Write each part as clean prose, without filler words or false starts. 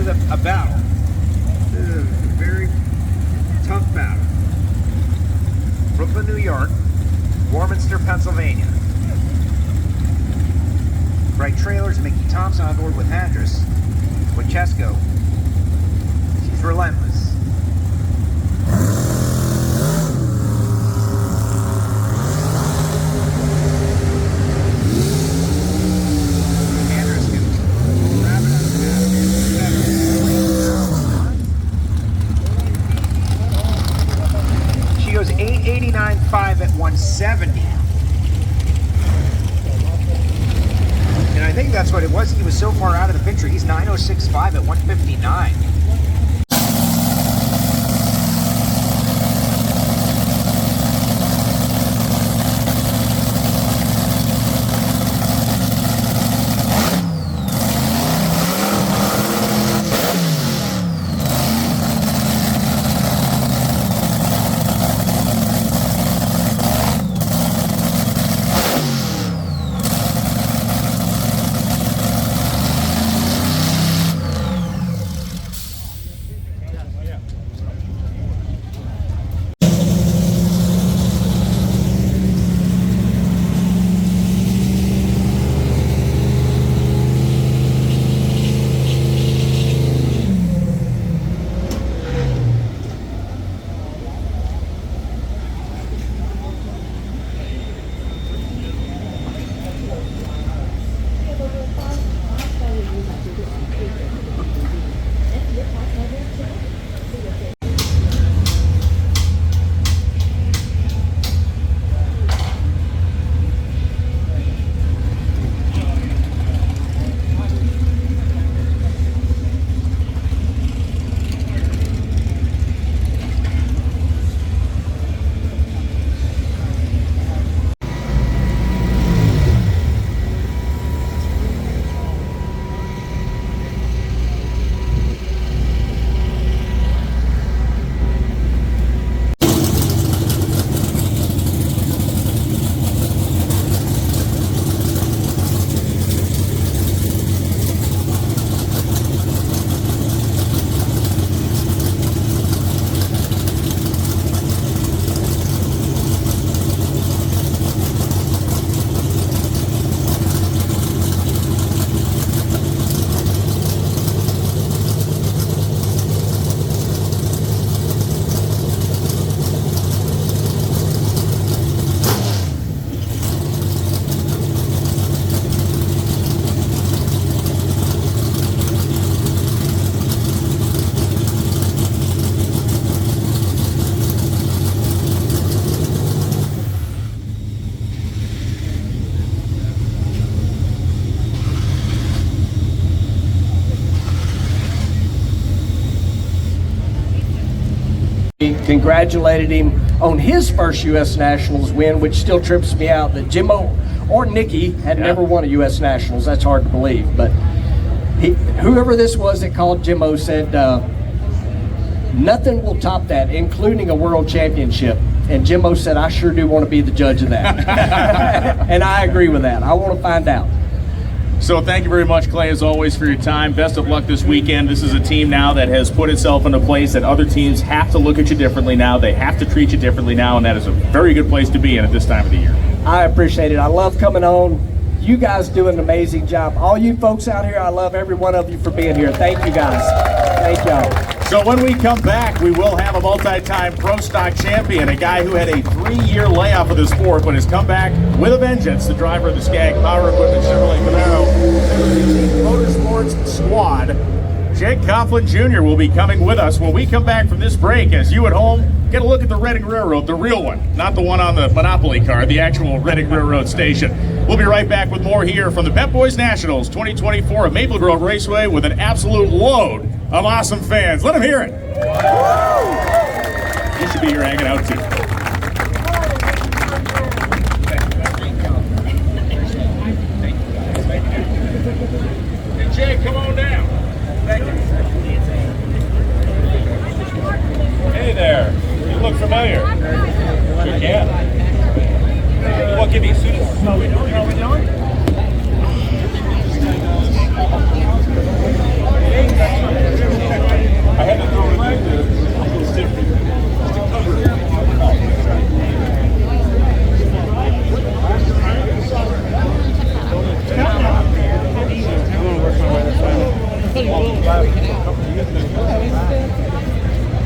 a battle. This is a very tough battle. Brooklyn, New York, Warminster, Pennsylvania. Bright Trailers, Mickey Thompson on board with Handress. Winchesco, she's relentless. She goes 889.5 at 170. And I think that's what it was. He was so far out of the picture. He's 906.5 at 159. Congratulated him on his first U.S. Nationals win, which still trips me out that Jimmo or Nicky had never won a U.S. Nationals. That's hard to believe. But whoever this was that called Jimmo said, nothing will top that, including a world championship. And Jimmo said, I sure do want to be the judge of that. And I agree with that. I want to find out. So thank you very much, Clay, as always, for your time. Best of luck this weekend. This is a team now that has put itself in a place that other teams have to look at you differently now. They have to treat you differently now, and that is a very good place to be in at this time of the year. I appreciate it. I love coming on. You guys do an amazing job. All you folks out here, I love every one of you for being here. Thank you, guys. Thank y'all. So when we come back, we will have a multi-time Pro Stock champion, a guy who had a 3-year layoff of the sport, but has come back with a vengeance. The driver of the Skag Power Equipment Chevrolet Camaro Motorsports squad, Jake Coughlin Jr. will be coming with us when we come back from this break. As you at home get a look at the Reading Railroad, the real one, not the one on the Monopoly card, the actual Reading Railroad station. We'll be right back with more here from the Pep Boys Nationals 2024 at Maple Grove Raceway with an absolute load of awesome fans. Let them hear it. You should be here hanging out too. Hey, Jay, come on down. Thank you. Hey there. You look familiar. Sure can. What, give me a suit? How we doing? How we doing?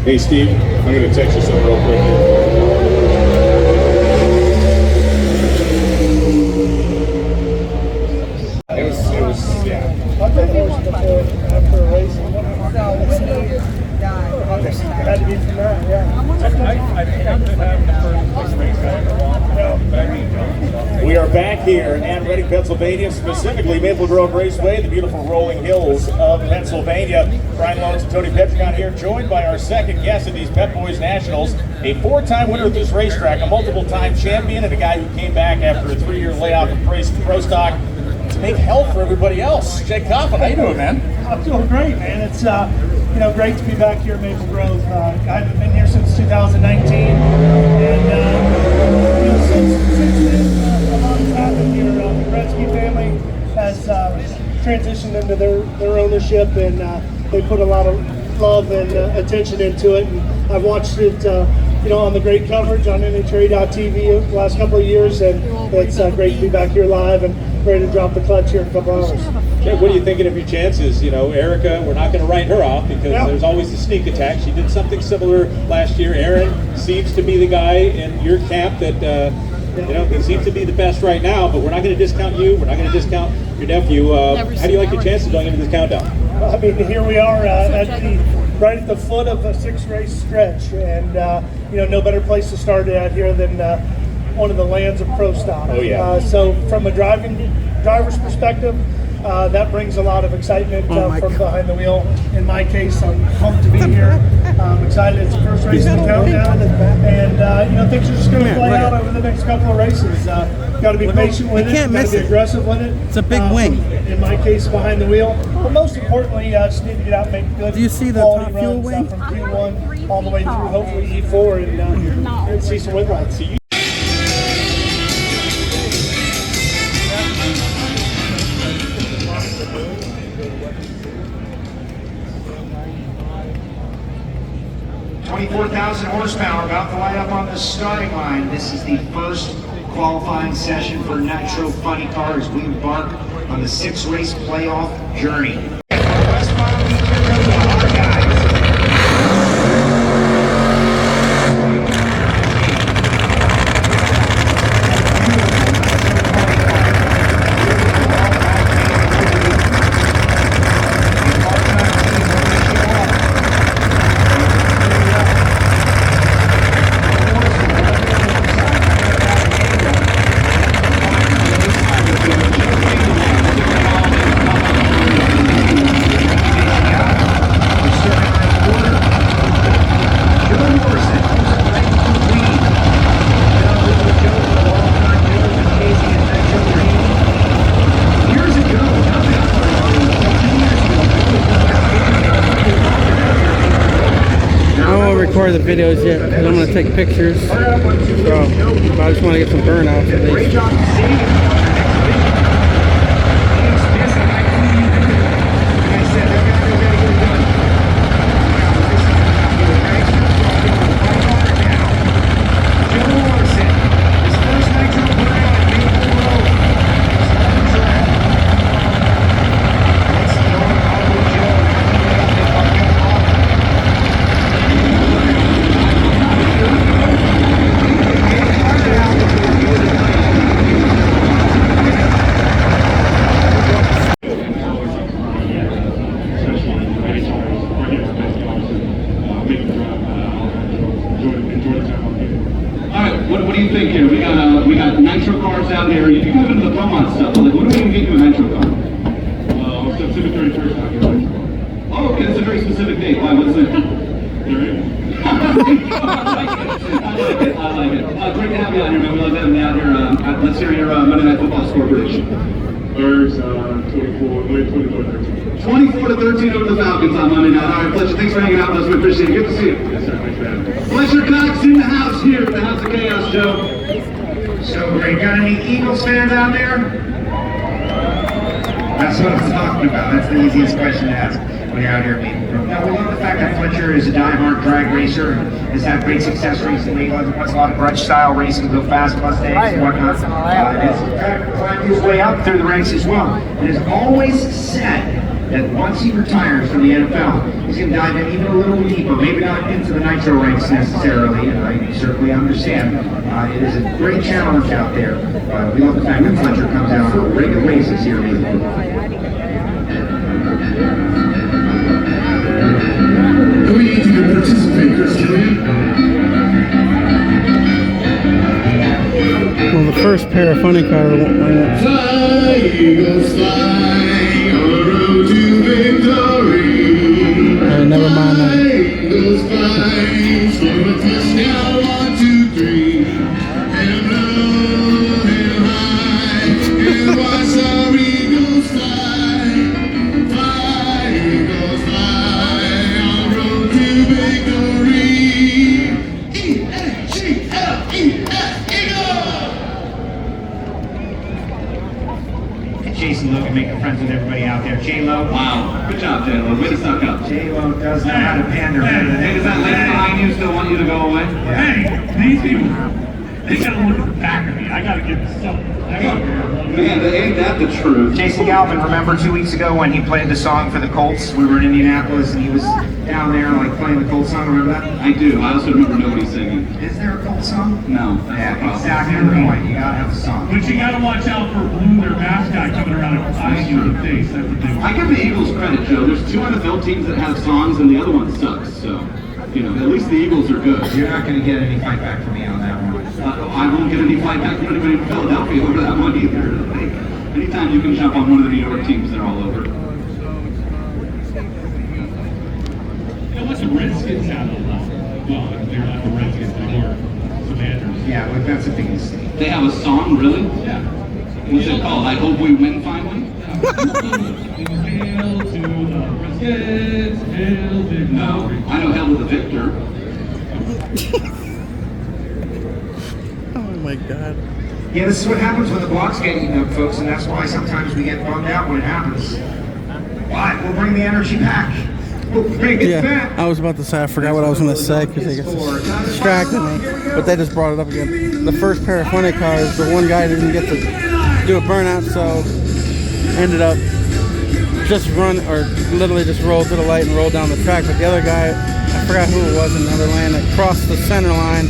Hey Steve, I'm going to text you something real quick here. It was, yeah. I've been horse before after a race. Had to be from that, yeah. I think I could have the first race but I mean, We are back here in Reading, Pennsylvania, specifically Maple Grove Raceway, the beautiful rolling hills of Pennsylvania. Brian Lones and Tony Petricon here, joined by our second guest at these Pep Boys Nationals, a four-time winner of this racetrack, a multiple-time champion, and a guy who came back after a 3-year layoff of pro stock to make hell for everybody else. Jake Coffin, how you doing, man? I'm doing great, man. It's great to be back here at Maple Grove. I haven't been here since 2019, and since then, a lot has happened here. The Gretzky family has transitioned into their ownership, and they put a lot of love and attention into it. And I've watched it, on the great coverage on NHRA.TV the last couple of years, and it's great to be back here live and ready to drop the clutch here in a couple hours. Jake, what are you thinking of your chances? Erica, we're not going to write her off because there's always the sneak attack. She did something similar last year. Aaron seems to be the guy in your camp that, that seems to be the best right now, but we're not going to discount you. We're not going to discount your nephew. How do you like your chances going into this countdown? Well, I mean, here we are right at the foot of a 6-race stretch, and no better place to start it at here than one of the lands of pro stock. Oh yeah. So from a driver's perspective, that brings a lot of excitement from behind the wheel. In my case, I'm pumped to be here. I'm excited. It's the first race in the countdown, and things are just going to play out over the next couple of races. Got to be patient with it. Got to be aggressive with it. It's a big wing. In my case, behind the wheel. But most importantly, just need to get out and make good. Do you see the quality top fuel runs, wing? From Q1 all the way through, hopefully E4, and see some win rides. 24,000 horsepower about to light up on the starting line. This is the first qualifying session for Nitro Funny Cars. We embark on the 6-race playoff journey. The videos yet because I'm going to take pictures, so I just want to get some burnout for these. What do you think here? We got nitro cars out there. If you go into the Beaumont stuff, like, what are we going to get you a nitro car? September 31st. Oh, okay, that's a very specific date. Why? What's it? I like it. Great to have you out here, man. We love having you out here. Let's hear your Monday Night Football score prediction. Bears 24-13. 24-13 over the Falcons on Monday night. All right, Fletcher, thanks for hanging out with us. We appreciate it. Good to see you. Yes, sir. Thanks for having me. Fletcher Cox in the house here at the House of Chaos, Joe. So great. Got any Eagles fans out there? That's what I'm talking about. That's the easiest question to ask when you're out here meeting. Now, we love the fact that Fletcher is a die-hard drag racer and has had great success recently. He wants a lot of grudge-style racing, go fast Mustangs and whatnot. And has kind of climbed his way up through the ranks as well. And has always said that once he retires from the NFL, he's going to dive in even a little deeper, maybe not into the nitro ranks necessarily, and I certainly understand. It is a great challenge out there. We love the fact that Fletcher comes out on regular basis here in Maple. Who do you think to participate, Chris Killian? Well, the first pair of funny cars Fly, Eagles, fly on the road to victory. never mind that. Eagles, fly, score a touchdown, 1, 2, 3. And low and high, and watch our Eagles fly. Fly, Eagles, fly on the road to victory. E-A-G-L-E-S, Eagles! Jason Logan making friends with everybody out there. J-Lo. Wow, good job, J-Lo. Way to suck up. J-Lo does know how to pander. Hey, does that lady behind you still want you to go away? Hey, these people, they gotta look at the back of me. I gotta get this stuff. Man, ain't that the truth? Jason Galvin, remember 2 weeks ago when he played the song for the Colts? We were in Indianapolis and he was down there like playing the Colts song. Remember that? I do. I also remember nobody singing. Is there a Colts song? No. Yeah, exactly the point. You gotta have a song. But you gotta watch out for Blue, their mascot, coming around and eyeing you in the face. That's what they I give the Eagles credit, Joe. There's 2 NFL teams that have songs and the other one sucks. So, you know, at least the Eagles are good. You're not gonna get any fight back from me on that one. I won't get any fight back from anybody in Philadelphia over that one either. Anytime you can jump on one of the New York teams, they're all over. You know what's the Redskins out of well, they're not the Redskins anymore. Commanders. Yeah, well, that's a big mistake. They have a song, really? Yeah. What's it called? I Hope We Win Finally? Hail to the Redskins, hail victory. No. I know Hail to the Victor. Oh my god. Yeah, this is what happens when the blocks get eaten up, folks, and that's why sometimes we get bummed out when it happens. But we'll bring the energy back. We'll bring it Yeah, back. I was about to say, I forgot what I was going to say because they distracted me, but they just brought it up again. The first pair of funny cars, the one guy didn't get to do a burnout, so ended up just literally just rolled to the light and rolled down the track, but the other guy, I forgot who it was in another lane, that crossed the center line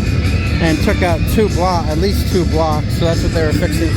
and took out at least two blocks, so that's what they were fixing.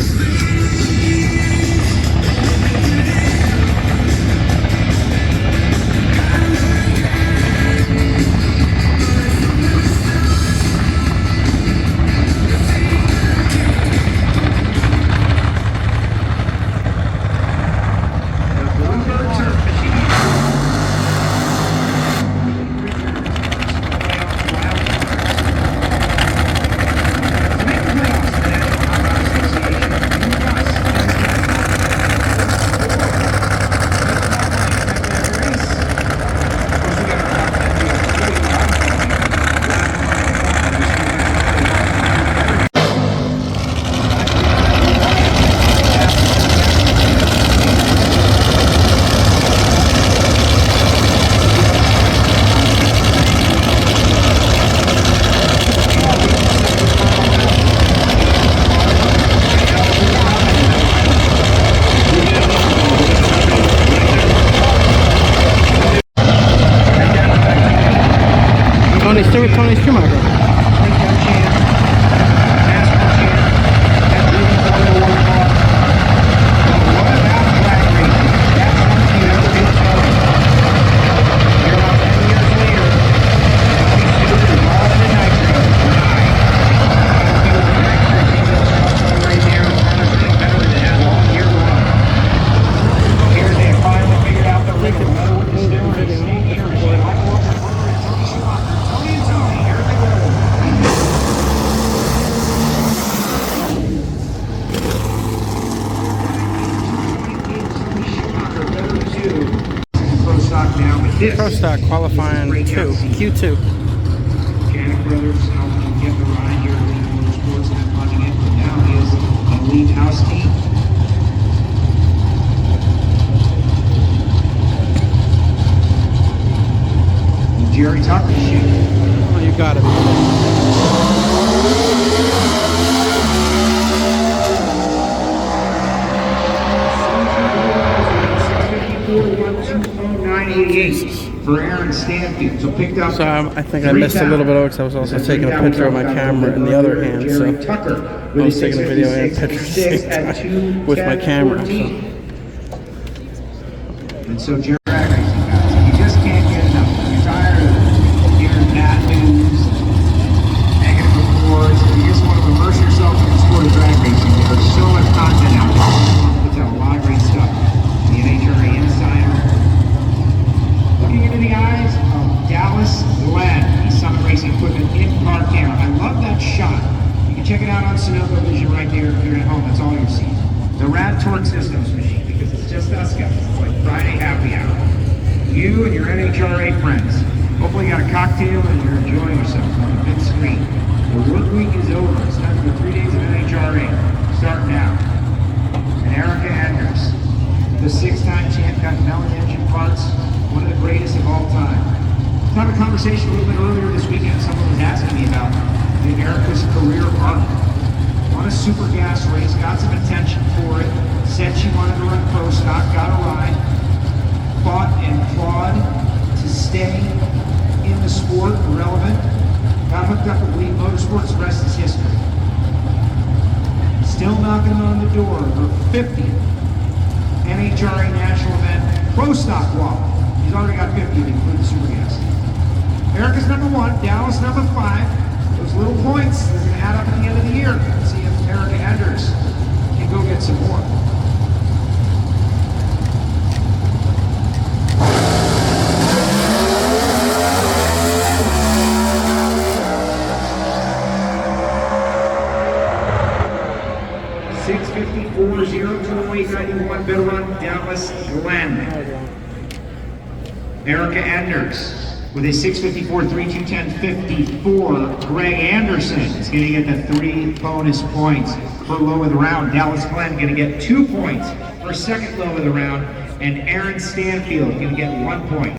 Tony Schumacher. Pro Stock qualifying 2, Q2. Janik Brothers helping get the ride here at Elite Motorsports and watching it, but now is an Elite House team. Jerry Tucker shooting. Oh, you got it. 988 for Aaron Stanfield. So picked up. So I think I missed a little bit of it because I was also taking a picture of my camera in the other hand. So I was taking a video and a picture at the same time with my camera. And so Jerry Racing guys, you just can't get enough. You're tired of hearing bad news, negative reports, and you just want to immerse yourself in the sport of drag racing. There's so much content out there. It's a lot of great stuff. The NHRA Insider. Looking into the eyes of Dallas Glenn, the Summit Racing Equipment in-car camera. I love that shot. You can check it out on Sunoco Vision right there if you're at home. That's all you see. The Rad Torque Systems machine, because it's just us guys. It's like Friday happy hour. You and your NHRA friends. Hopefully you got a cocktail and you're enjoying yourself on the big screen. The work week is over. It's time for 3 days of NHRA. Start now. And Erica Anders, the 6-time champ, got melon engine parts. One of the greatest of all time. I had a conversation a little bit earlier this weekend. Someone was asking me about Erica's career arc. Won a super gas race, got some attention for it, said she wanted to run pro stock, got a ride, fought and clawed to stay in the sport, relevant, got hooked up with Lead Motorsports, the rest is history. Still knocking on the door of her 50th NHRA national event pro stock walk. He's already got 50 to include the super gas. Erica's number 1, Dallas number 5. Those little points, they're going to add up at the end of the year. See if Erica Anders can go get some more. .02891, better run, Dallas Glenn. Erica Anders. With a 6:54, 3:2:10:54, Greg Anderson is going to get the 3 bonus points for low of the round. Dallas Glenn going to get 2 points for second low of the round, and Aaron Stanfield going to get 1 point.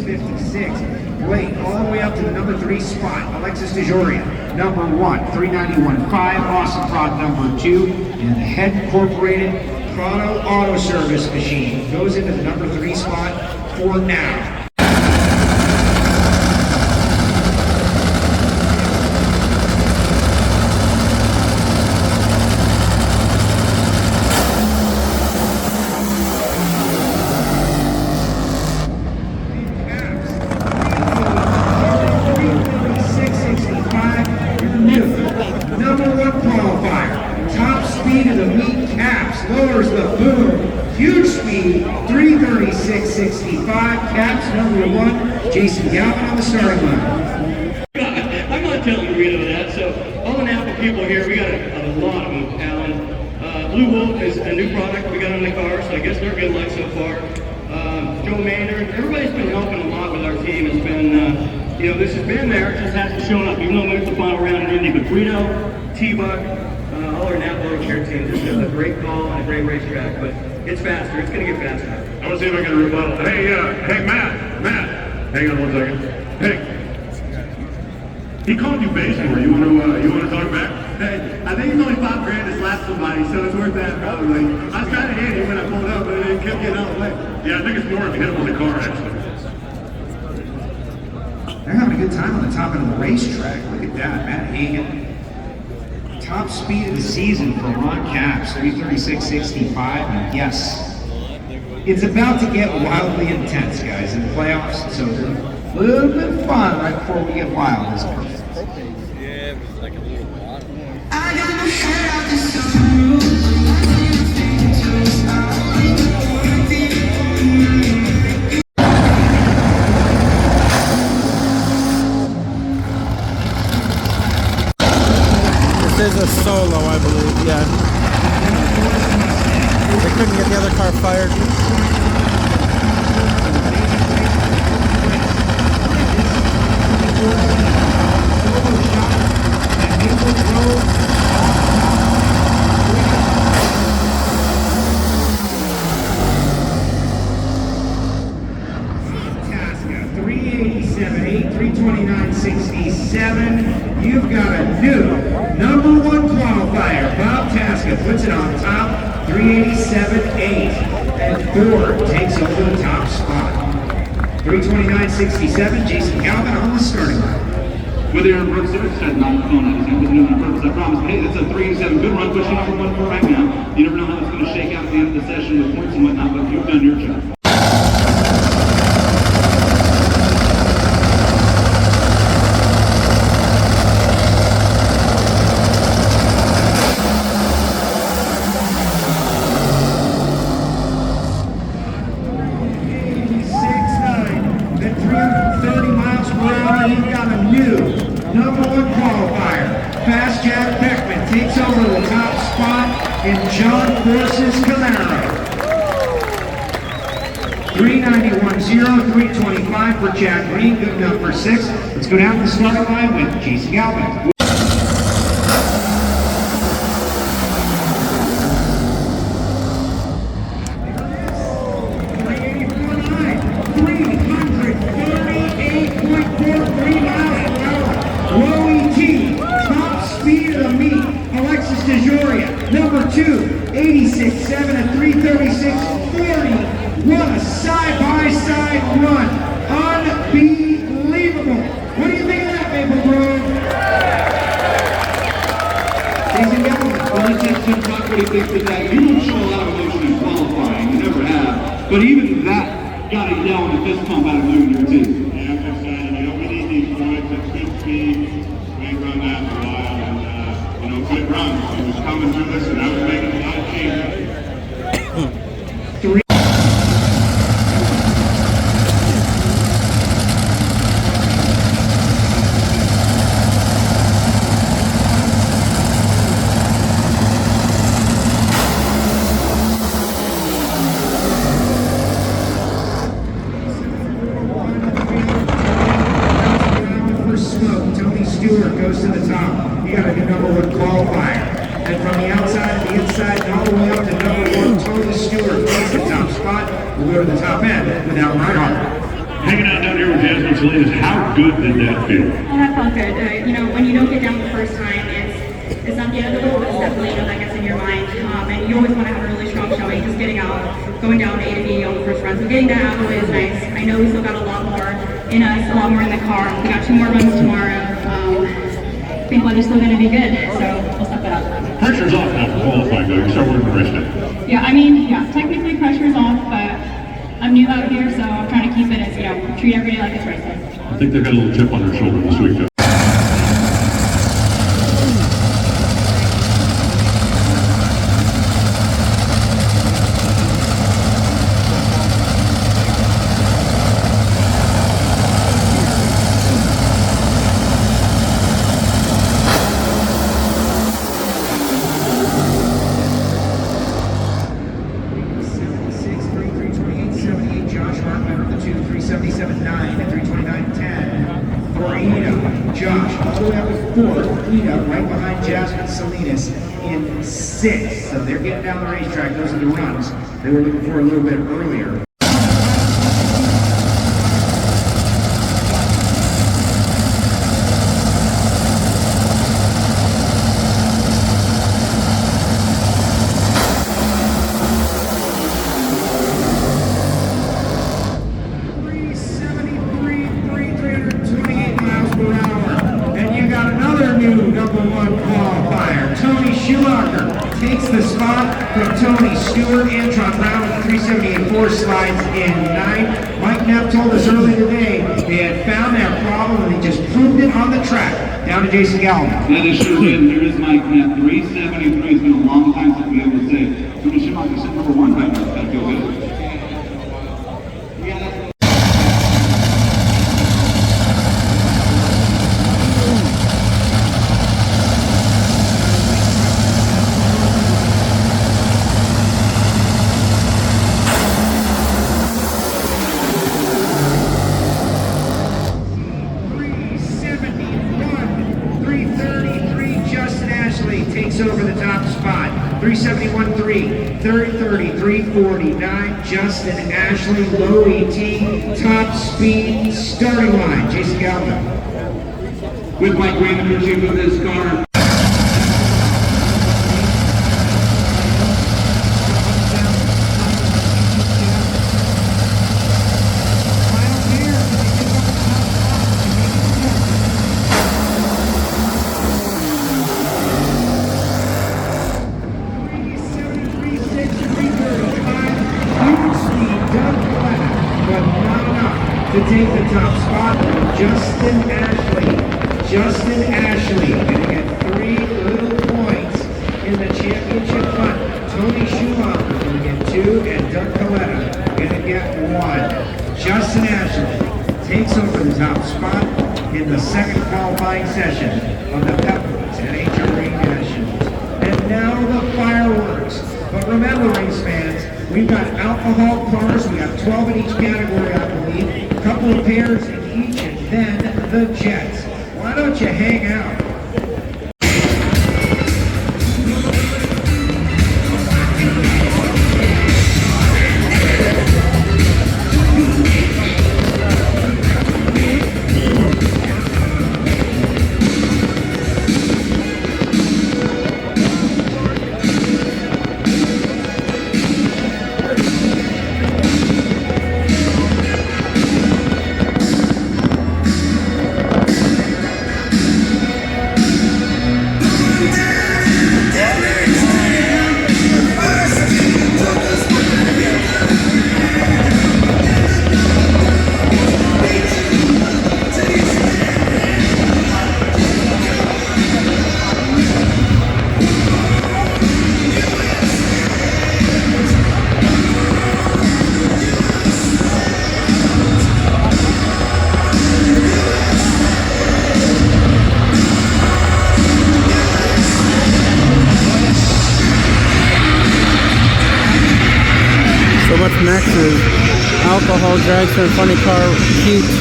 56. Blake all the way up to the number 3 spot. Alexis DeJoria, number 1, 391.5. Awesome Prod, number 2. And the Head Incorporated Prado Auto Service machine goes into the number 3 spot for now. Lowers the boom, huge speed, 336.65, caps number 1, Jason Galvin on the starting line. I'm not telling Rito that, so all the Napa people here, we got a lot of them, Alan. Blue Wolf is a new product we got on the car, so I guess they're good luck so far. Joe Maynard, everybody's been helping a lot with our team. It's been, you know, this has been there, it just hasn't shown up, even though we made the final round in Indy. But Rito, T-Buck, all our Napa Auto Care team just does a great call and a great racetrack, but it's faster. It's going to get faster. I want to see if I can rebuttal. Hey, hey, Matt, hang on 1 second. Hey, he called you base for you. You want to talk back? Hey, I think it's only $5,000 to slap somebody, so it's worth that probably. I was trying to hit him when I pulled up, but it kept getting out of the way. Yeah, I think it's more if you hit him with the car, actually. They're having a good time on the top end of the racetrack. Look at that, Matt Hagan. Top speed of the season for Ron Capps, 336.65, and yes, It's about to get wildly intense, guys, in the playoffs. So a little bit of fun right before we get wild is perfect. This is a solo, I believe, yeah. They couldn't get the other car fired. Tasca, 387, 329.67. You've got a new #1 qualifier. Bob Tasca puts it on top, 387.8. And Ford takes over the top spot. 329.67, Jason Galvin on the starting line. Whether you're in Brooks or said not phone at I'm doing it on purpose, I promise. But hey, that's a 387 good run, pushing #1 for right now. You never know how it's going to shake out at the end of the session with points and whatnot, but you've done your job. Fast Jack Beckman takes over the top spot in John Force's Camaro. 391.0, 325 for Jack Green, good enough for 6. Let's go down the starting line with Jason Galvin. #2, 86.7 at 336.40. What a side-by-side run. Unbelievable. What do you think of that, Maple Grove? Jason Galvin. Well, let's have Tim talk what he thinks of that. You don't show a lot of emotion in qualifying. You never have. But even that got a yell and a fist pump out of Lou in your team. Yeah, I'm excited. You know, we need these points. It's good speed. We ain't run that in a while. And, you know, good run. It was coming through this, and I was making a lot of changes. Goes to the top. You got a new #1 qualifier. And from the outside to the inside and all the way up to #1, Tony Stewart takes the top spot. We'll go to the top end without Reinhardt. Hanging out down here with Jasmine Salinas, how good did that feel? Oh, that felt good. You know, when you don't get down the first time, it's not the end of the world. It's definitely, you know, that gets in your mind. And you always want to have a really strong showing. Just getting out, going down to A to B on the first run. So getting that out of the way is nice. I know we still got a lot more in us, a lot more in the car. We got 2 more runs tomorrow. I think weather's still going to be good, so we'll step it up. Pressure's off now for qualifying, though. You start working the race day. Yeah, I mean, yeah, technically pressure's off, but I'm new out here, so I'm trying to keep it as, you know, treat every day like it's race day. I think they've got a little chip on their shoulder this week, though. Josh, all the way up to 4th, right behind Jasmine Salinas in 6th. So they're getting down the racetrack. Those are the runs they were looking for a little bit earlier. #1 qualifier. Tony Schumacher takes the spot from Tony Stewart. Antron Brown with the 378.4 slides in 9. Mike Neff told us earlier today they had found their problem and they just proved it on the track. Down to Jason Galvin. That is sure is. Here is Mike Neff. 373 has been a long time since we were able to say. Tony Schumacher sitting number 1 right now. That'd feel good. Takes over the top spot. 371.3, 330.349. Justin Ashley, low ET, top speed, starting line. Jason Galvin. With Mike Green, the crew chief of this car. To take the top spot, Justin Ashley gonna get 3 little points in the championship hunt. Tony Schumacher gonna get 2 and Doug Coletta gonna get 1. Justin Ashley takes over the top spot in the second qualifying session of the Peppermint NHRA Nationals. And now the fireworks. But remember, race fans, we've got alcohol cars, we got 12 in each category, I believe. Couple of pairs in each, and then the jets. Why don't you hang out? Next is Alcohol Dragster and Funny Car Q2,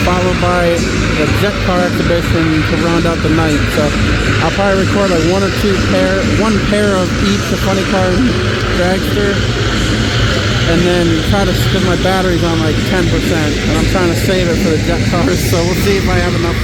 followed by the Jet Car Exhibition to round out the night. So I'll probably record like one pair of each, the Funny Car and Dragster, and then try to, because my battery's on like 10%, and I'm trying to save it for the Jet Cars, so we'll see if I have enough.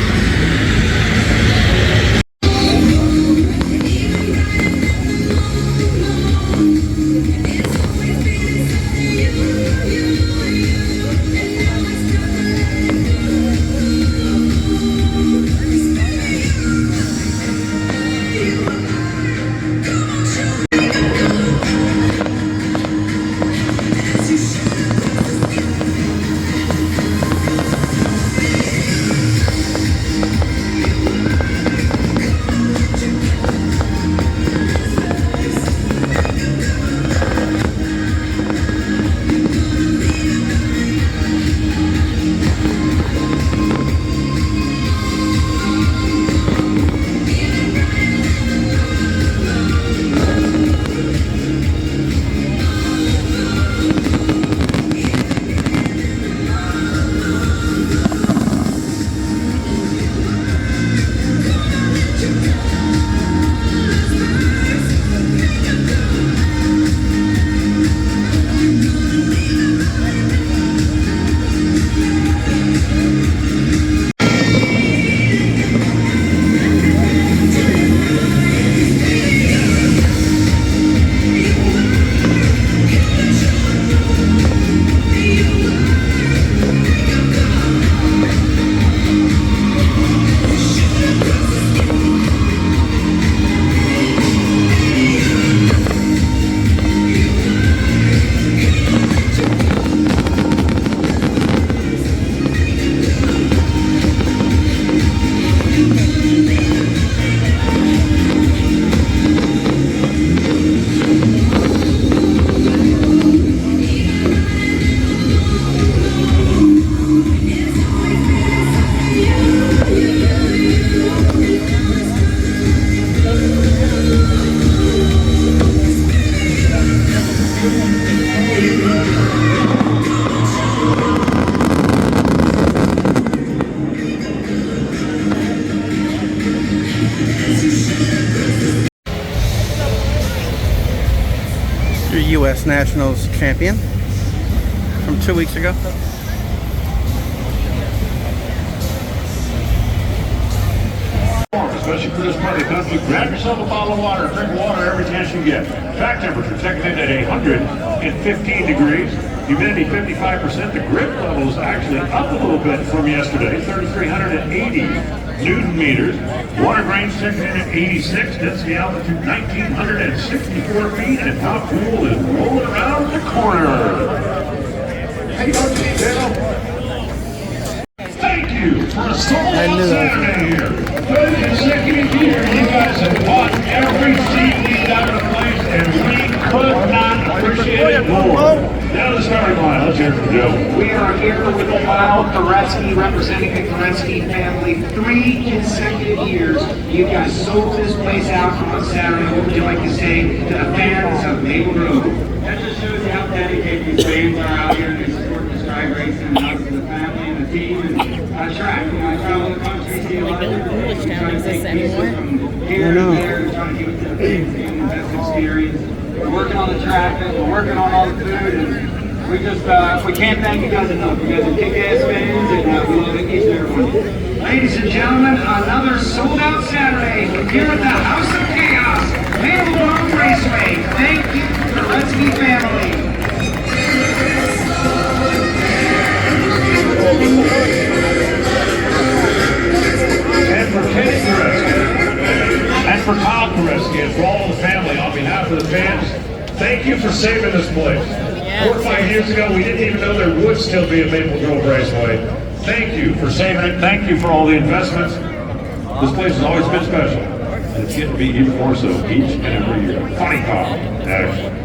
U.S. Nationals champion from 2 weeks ago. Especially for this part of the country, grab yourself a bottle of water, drink water every chance you get. Track temperature checking in at 115 degrees, humidity 55%. The grip level is actually up a little bit from yesterday, 3,380 Newton meters. Water grains checking in at 86, density altitude 1,964 feet, and top pool is rolling around the corner. Hey, don't you detail? Thank you for a sold out Saturday here. 30 consecutive years, you guys have bought every seat we've got in the place, and we could not appreciate it more. Down the starting line, let's hear from Joe. We are here with Kyle Koretsky, representing the Koretsky family. 3 consecutive years, you guys sold this place out on Saturday. What would you like to say to the fans of Maple Grove? That just shows you how dedicated these fans are out here and they support this drag racing and us as a family and a team and track. You know, I travel the country, see a lot of different things, try to take pieces from here and there and try to give it to the fans and the best experience. We're working on the traffic, we're working on all the food, and we just, we can't thank you guys enough. You guys are kick-ass fans, and we love each and every one. Ladies and gentlemen, another sold-out Saturday here at the House of Chaos, Maple Grove Raceway. Thank you, Koretsky family. And for Kenny Koretsky, and for Kyle Koretsky, and for all of the family, on behalf of the fans, thank you for saving this place. 4 or 5 years ago, we didn't even know there would still be a Maple Grove Raceway. Thank you for saving it. Thank you for all the investments. This place has always been special, and it's getting to be even more so each and every year. Funny Kyle. Excellent.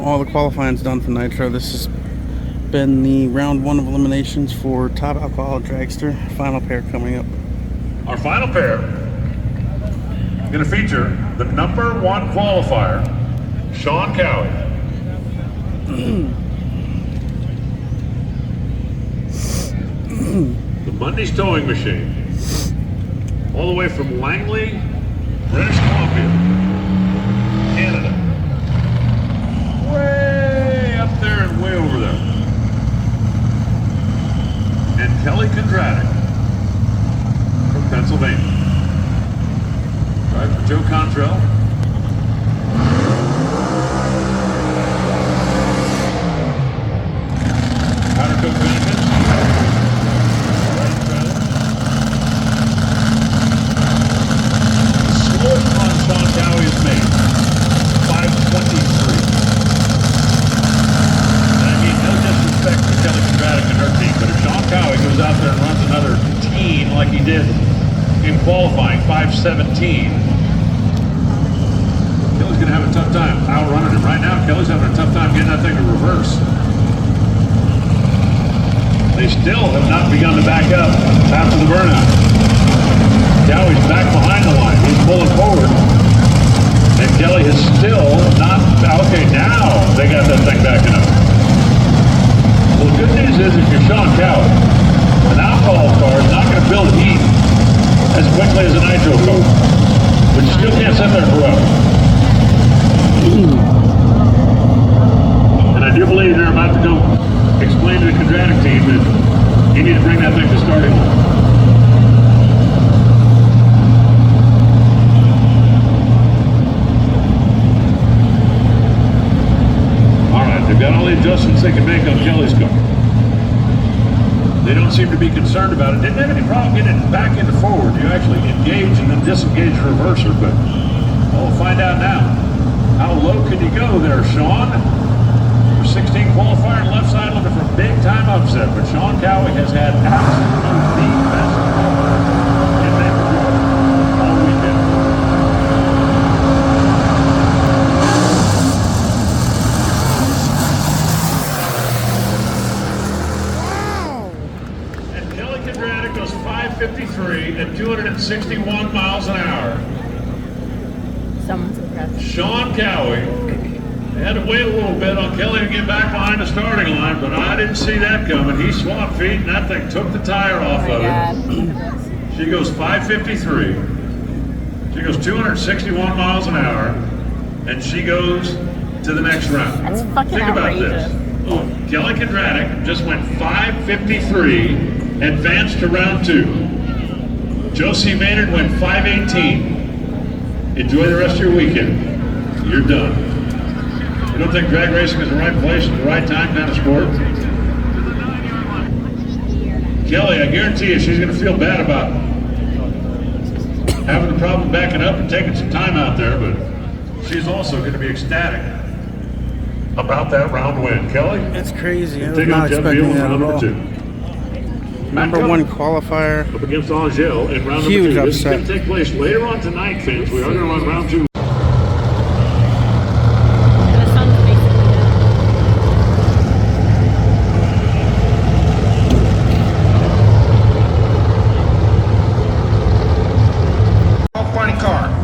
All the qualifying's done for Nitro. This has been the round 1 of eliminations for Top Alcohol Dragster. Final pair coming up. Our final pair going to feature the #1 qualifier, Sean Cowie. The Monday's Towing Machine, all the way from Langley, British Columbia, Canada. Way up there and way over there. And Kelly Kondratik from Pennsylvania. Drive for Joe Contrell. Powder coat benefits. Slowest on Sean Cowie is made. 5:23. Respect to Kelly Kondratik and her team, but if Sean Cowie goes out there and runs another teen like he did in qualifying, 5:17, Kelly's going to have a tough time outrunning him. Right now, Kelly's having a tough time getting that thing to reverse. They still have not begun to back up after the burnout. Cowie's back behind the line. He's pulling forward. And Kelly is still not, okay, now they got that thing backing up. Well, the good news is if you're Sean Cowie, an alcohol car is not going to build heat as quickly as a nitro car. But you still can't sit there forever. And I do believe they're about to go explain to the Kondratik team that you need to bring that thing to starting line. They've got all the adjustments they can make on Kelly's car. They don't seem to be concerned about it. Didn't have any problem getting it back into forward. You actually engage and then disengage the reverser, but we'll find out now. How low can you go there, Sean? For 16 qualifier and left side looking for a big time upset, but Sean Cowie has had absolutely the best in Maple Grove all week. 261 miles an hour. Someone's impressed. Sean Cowie had to wait a little bit on Kelly to get back behind the starting line, but I didn't see that coming. He swapped feet and that thing took the tire off of it. She goes 553. She goes 261 miles an hour, and she goes to the next round. That's fucking Think about outrageous. this. Kelly Kondratik just went 553, advanced to round 2. Josie Maynard went 518. Enjoy the rest of your weekend. You're done. You don't think drag racing is the right place at the right time kind of sport? Kelly, I guarantee you she's going to feel bad about having the problem backing up and taking some time out there, but she's also going to be ecstatic about that round win. Kelly? That's crazy. I was Taking not on Jeff expecting Beal in that round at all. number 2. Number 1 qualifier. Up against Angel in round Huge number 2. This is going upset. to take place later on tonight, fans. We are going to run round 2. The sun's basically down. Funny car.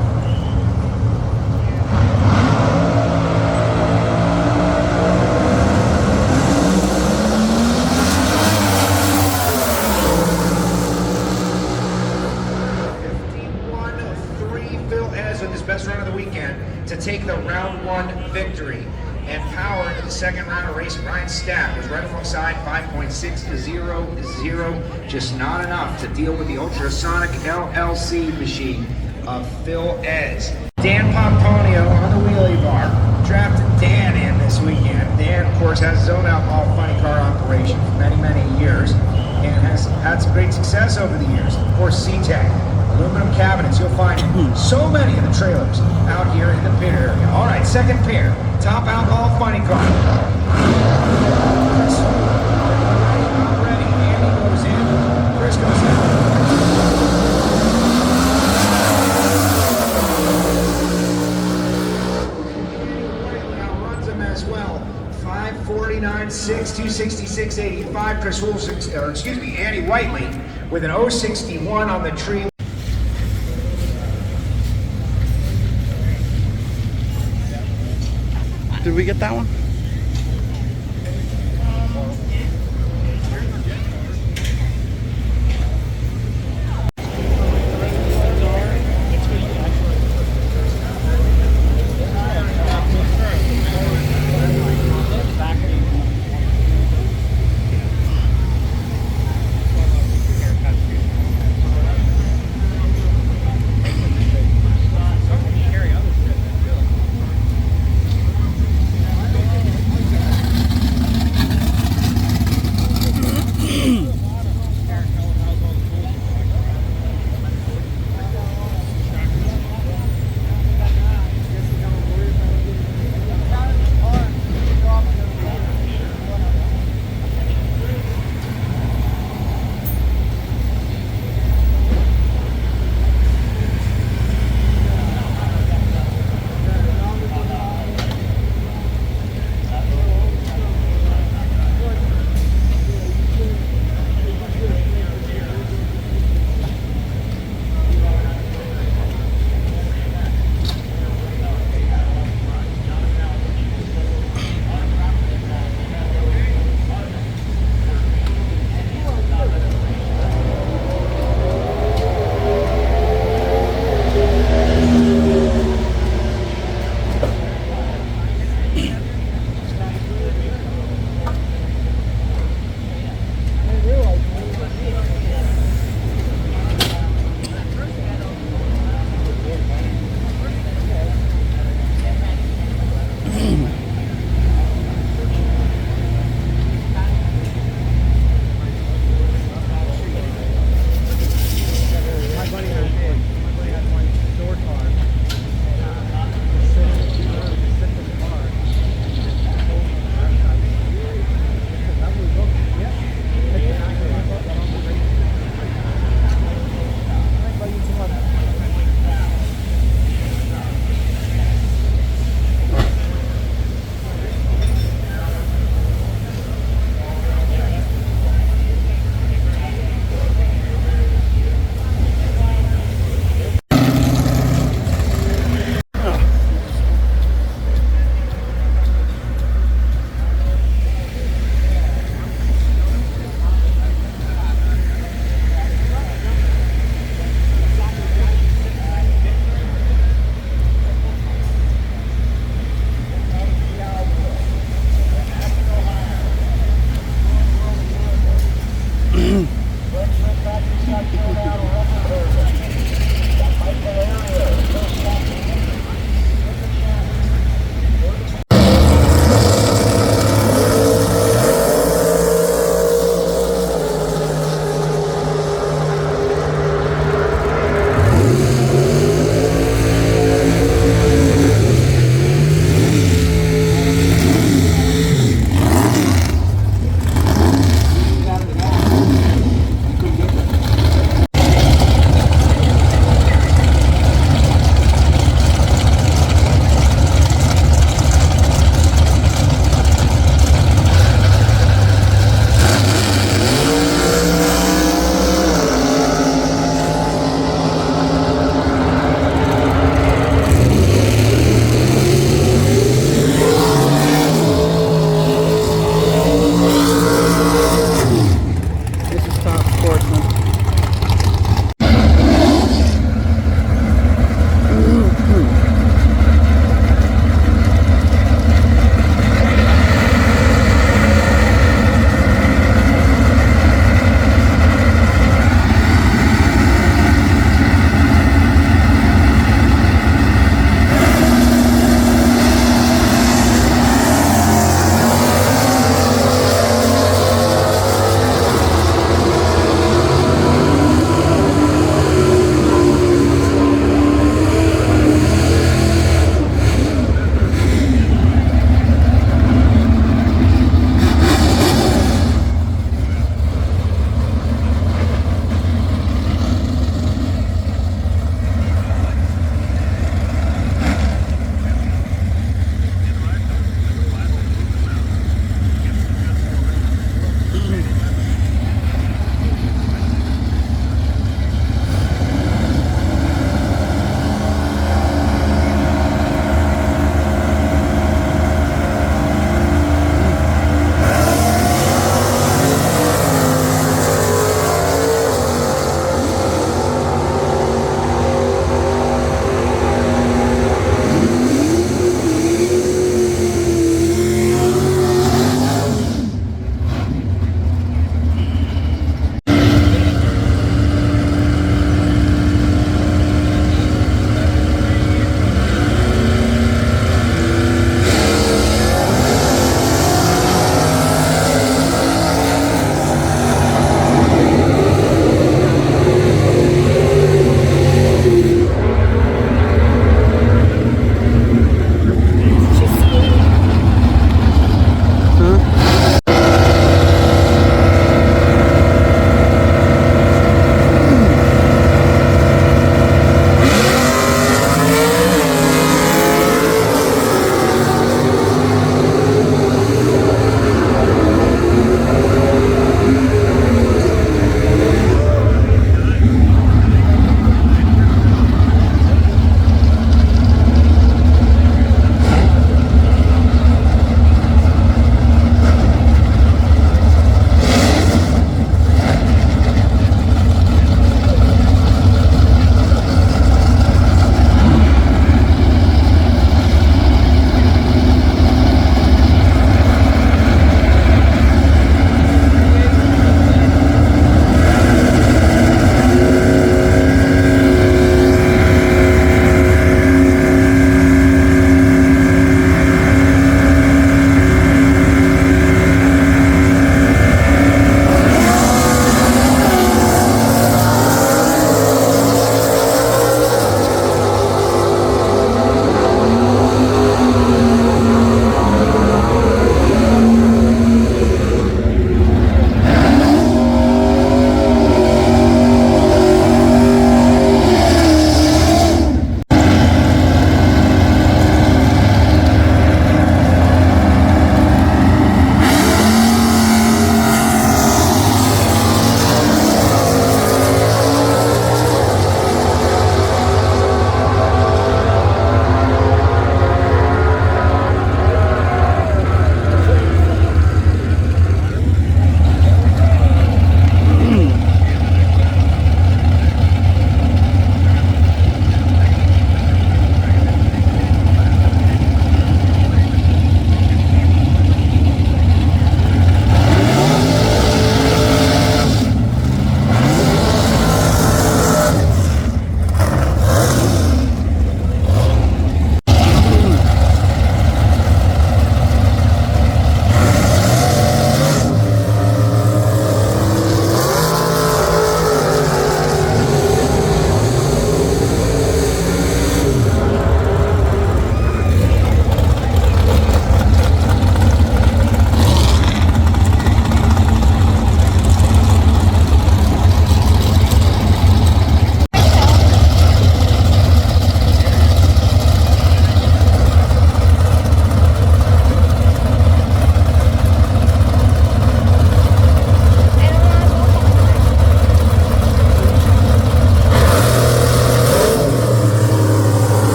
Phil Hez with his best run of the weekend to take the round 1 victory. And power into the second round of racing. Ryan Stack was right alongside 5.600, just not enough to deal with the ultrasonic LLC machine of Phil Hez. Dan Pomponio on the wheelie bar. Drafted Dan in this weekend. Dan, of course, has his own alcohol funny car operation for many, many years and has had some great success over the years. Of course, C-Tech. Aluminum cabinets, you'll find so many of the trailers out here in the pit area. All right, second pair, top alcohol funny car. Chris, ready. Andy goes in. Chris goes in. Now runs them as well. 549.6, 266.85. Chris Wilson, or excuse me, Andy Whiteley with an 061 on the tree. Did we get that one?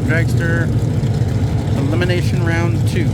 Dragster Elimination Round 2.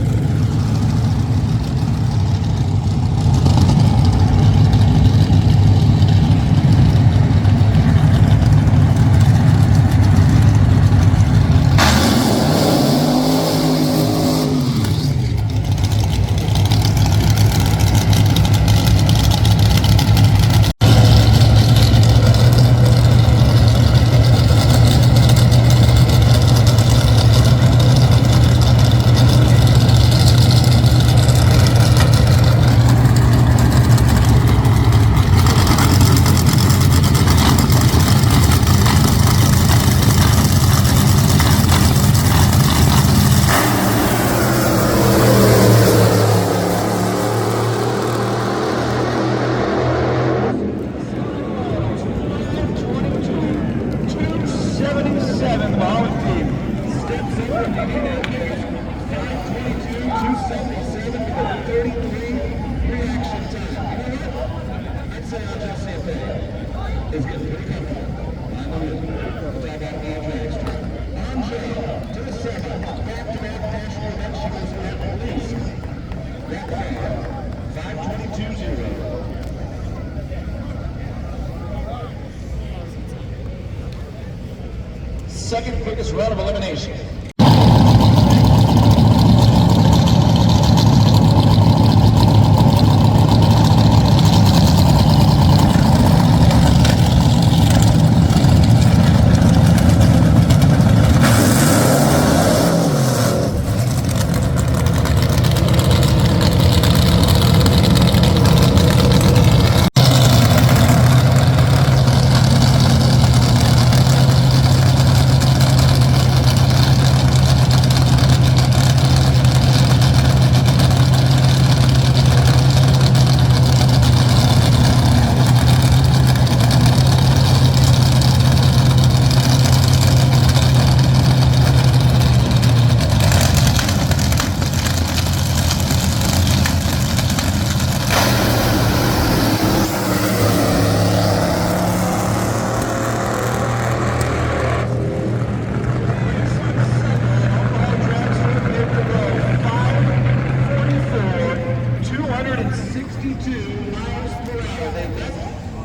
Second quickest round of elimination.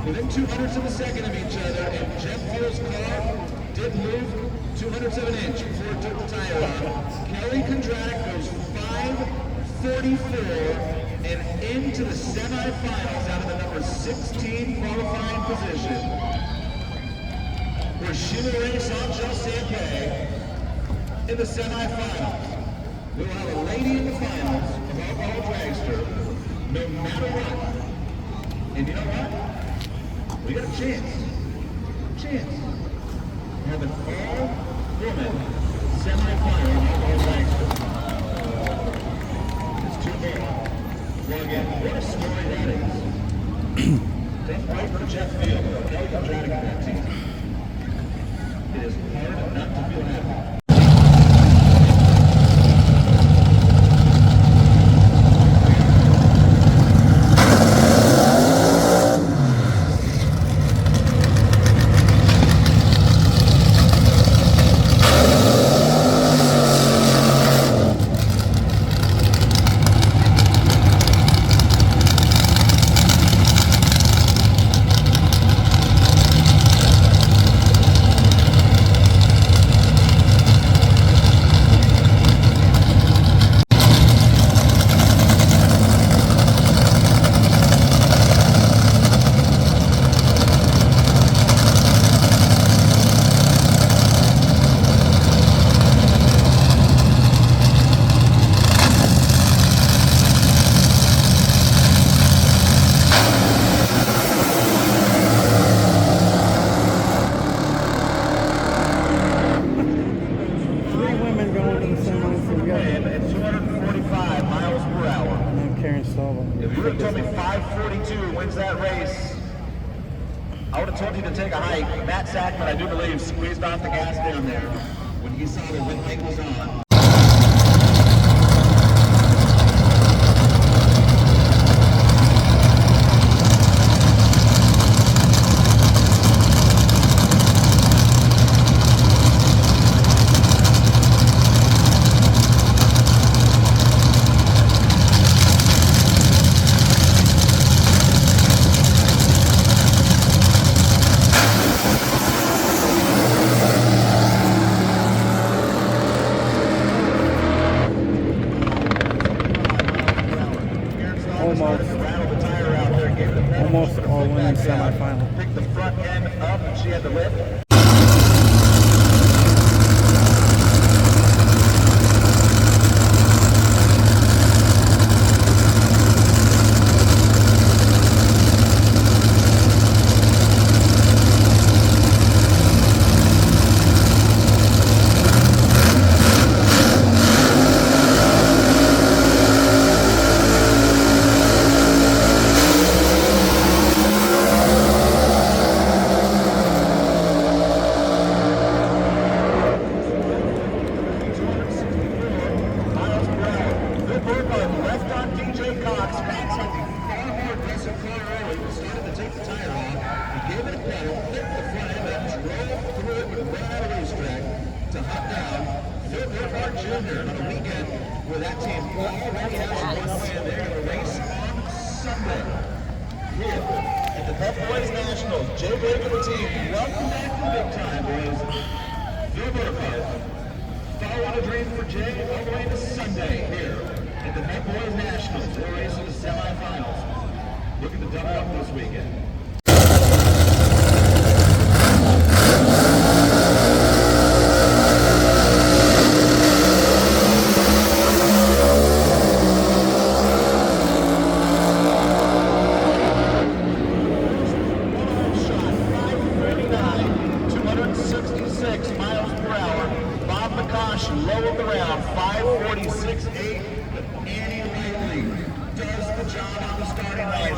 Within 200ths of a second of each other, and Jeff Field's car did move 200ths of an inch before it took the tire off. Kelly Kondratic goes 5:44 and into the semifinals out of the number 16 qualifying position. Where she will race Angel Sampé in the semifinals. We will have a lady in the finals of Alcohol Dragster, no matter what. And you know what? We got a chance. Chance. Have an all-woman semi-final of Alcohol Dragster. It's too big. Well, again, what a story that is. Tough fight for Jeff Field. Kelly Kondratic on that team. It is hard not to feel happy. If you would have told me 5:42 wins that race, I would have told you to take a hike. Matt Sackman, I do believe, squeezed off the gas down there when he saw the wind light was on. semifinal. Pick the front end up and she had the lift.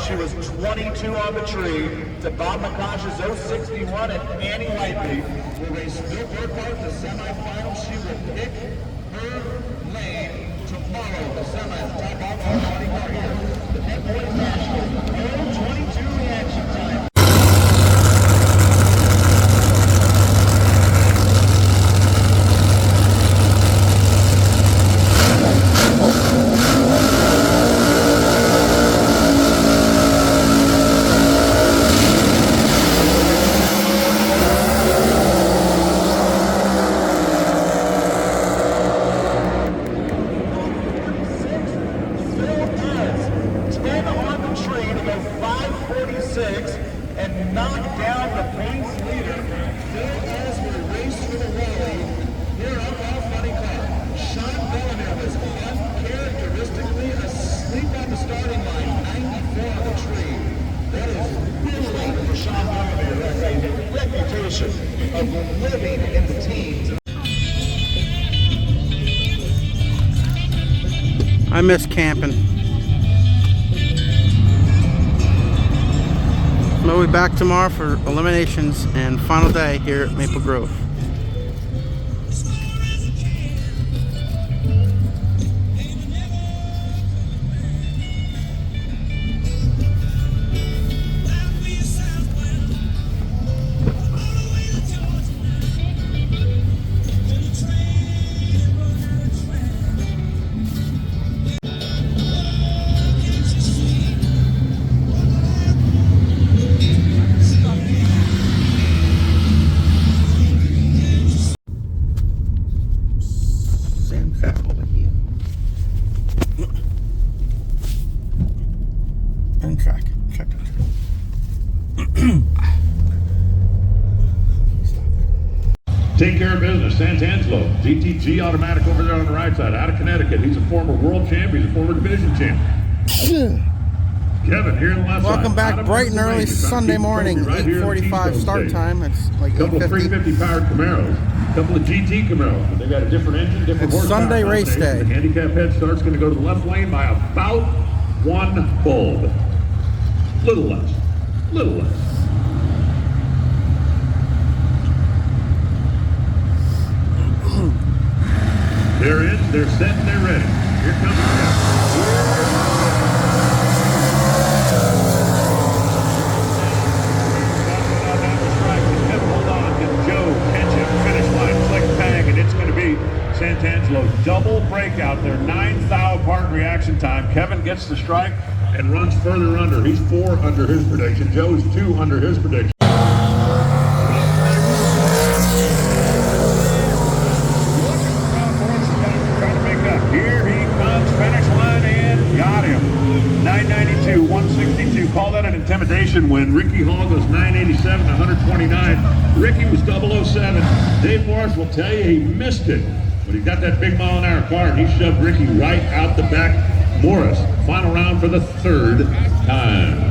She was 22 on the tree to Bob McCosh's 061, and Annie Whiteley will race Bill Burkhart in the semifinals. She will pick her lane tomorrow. The semis, the top off our body car here. The Pet Boys National, 022 reaction time. And knock down the points leader. Phil Ellsworth raced for the rally. Here up our funny car. Sean Bellamere was uncharacteristically asleep on the starting line, 94 on the tree. That is really for Sean Bellamere, who has a reputation of living in the teens. I miss camping. We'll be back tomorrow for eliminations and final day here at Maple Grove. Take care of business, Santangelo, GTG automatic over there on the right side, out of Connecticut. He's a former world champ, he's a former division champ. Kevin here in the left side. Welcome back bright and early Sunday morning, 8:45 start time. It's like 8:50. A couple of 350 powered Camaros, a couple of GT Camaros, but they got a different engine, different horsepower. Sunday race day. The handicap head start's going to go to the left lane by about one bulb. Little less, little less. They're in, they're set, and they're ready. Here comes the guy. Hold on, get Joe catch him, finish line, click, bang, and it's going to be Santangelo. Double breakout there, 9,000 apart reaction time. Kevin gets the strike and runs further under. He's 4 under his prediction. Joe's 2 under his prediction. Here he comes, finish line, and got him. 992, 162. Call that an intimidation win. Ricky Hall ball goes 987 to 129. Ricky was 007. Dave Morris will tell you he missed it, but he got that big mile-an-hour car and he shoved Ricky right out the back. Morris, final round for the third time.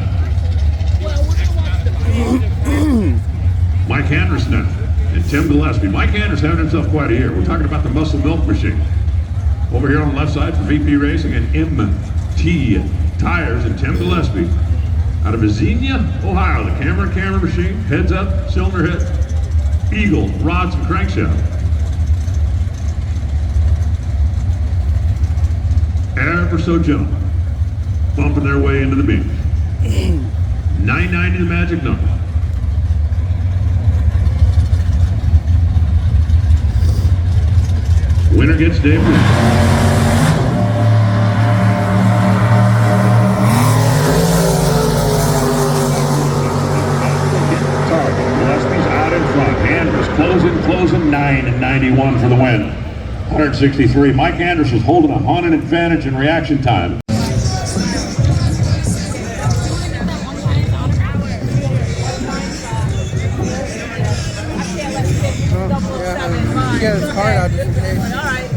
Mike Anderson and Tim Gillespie. Mike Anderson having himself quite a year. We're talking about the muscle milk machine. Over here on the left side for VP Racing and MT Tires and Tim Gillespie. Out of Xenia, Ohio, the camera machine, heads up, cylinder head, eagle, rods and crankshaft. Ever so gentle, bumping their way into the beach. 990 the magic number. Winner gets Dave Morris. Closing 9 and 91 for the win. 163. Mike Anderson is holding on an advantage in reaction time. You got his card out just in case. All right.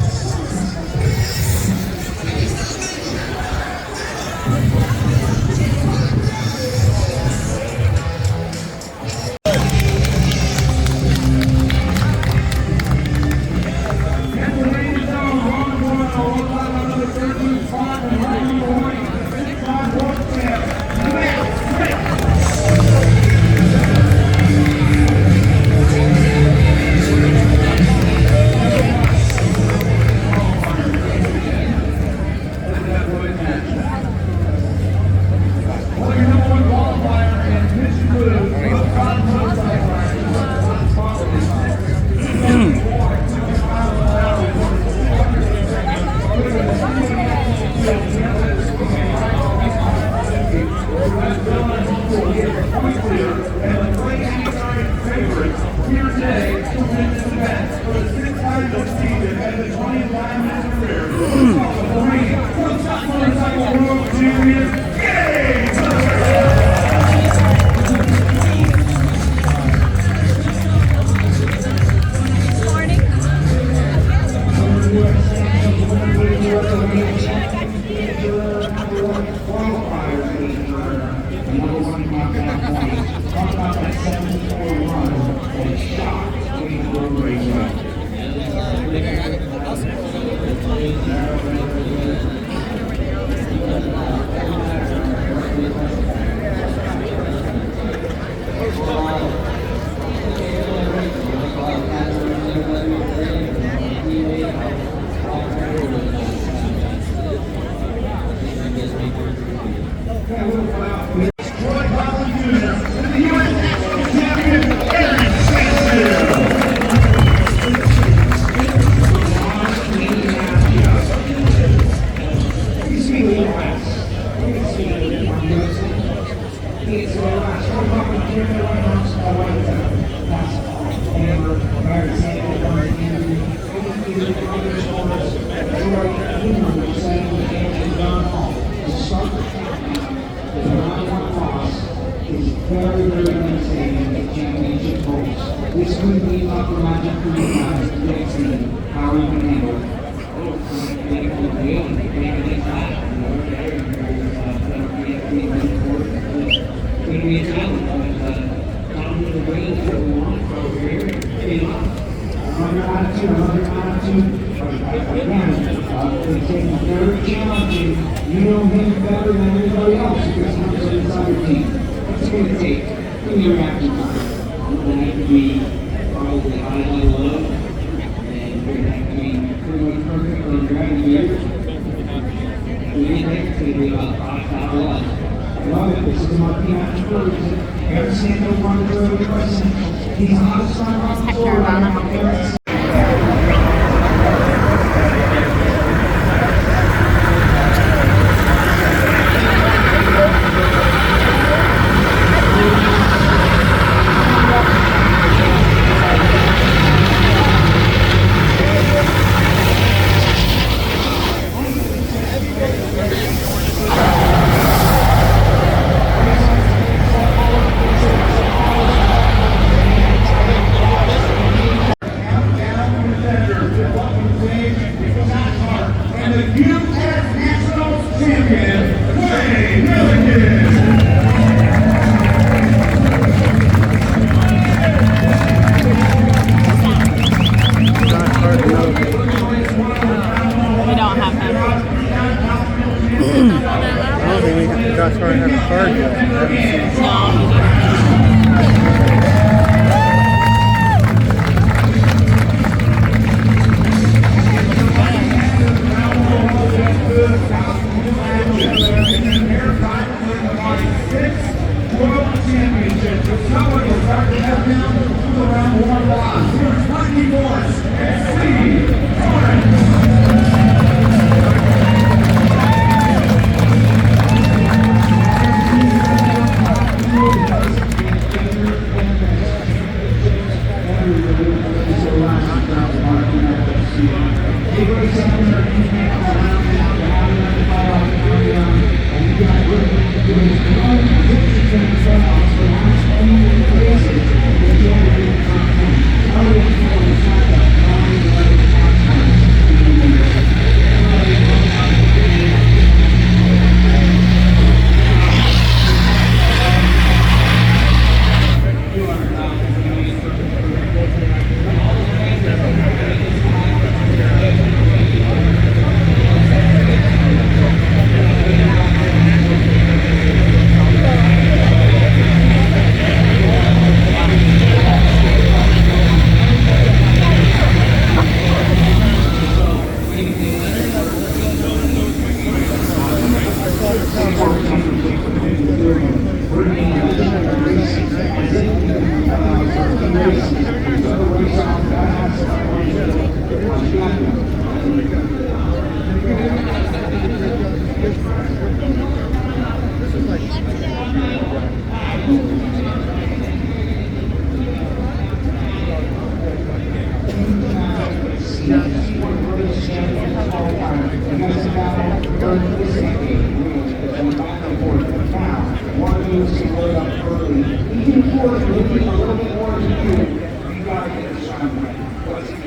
more than looking a little bit more to you, you got to get this time right. What's it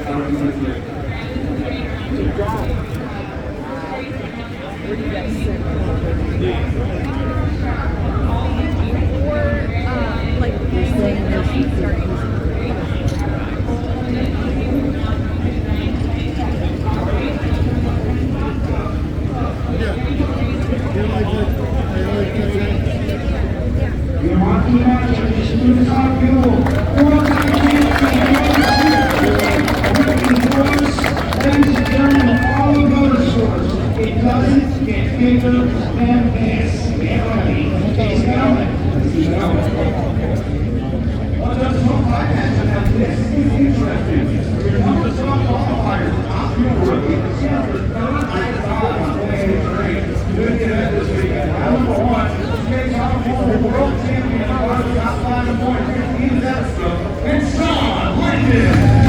going to take? Good job. Where do you guys sit? Or, like, saying no sheets starting. It doesn't get bigger than this. Get ready. He's coming. He's coming. Well, just look like that. This is interesting. Your number one qualifier, top your rookie, the third highest on the NHRA. Good to have this weekend. Round number one, straight top former world champion, top 5 points, 15 episode, and Sean Lincoln.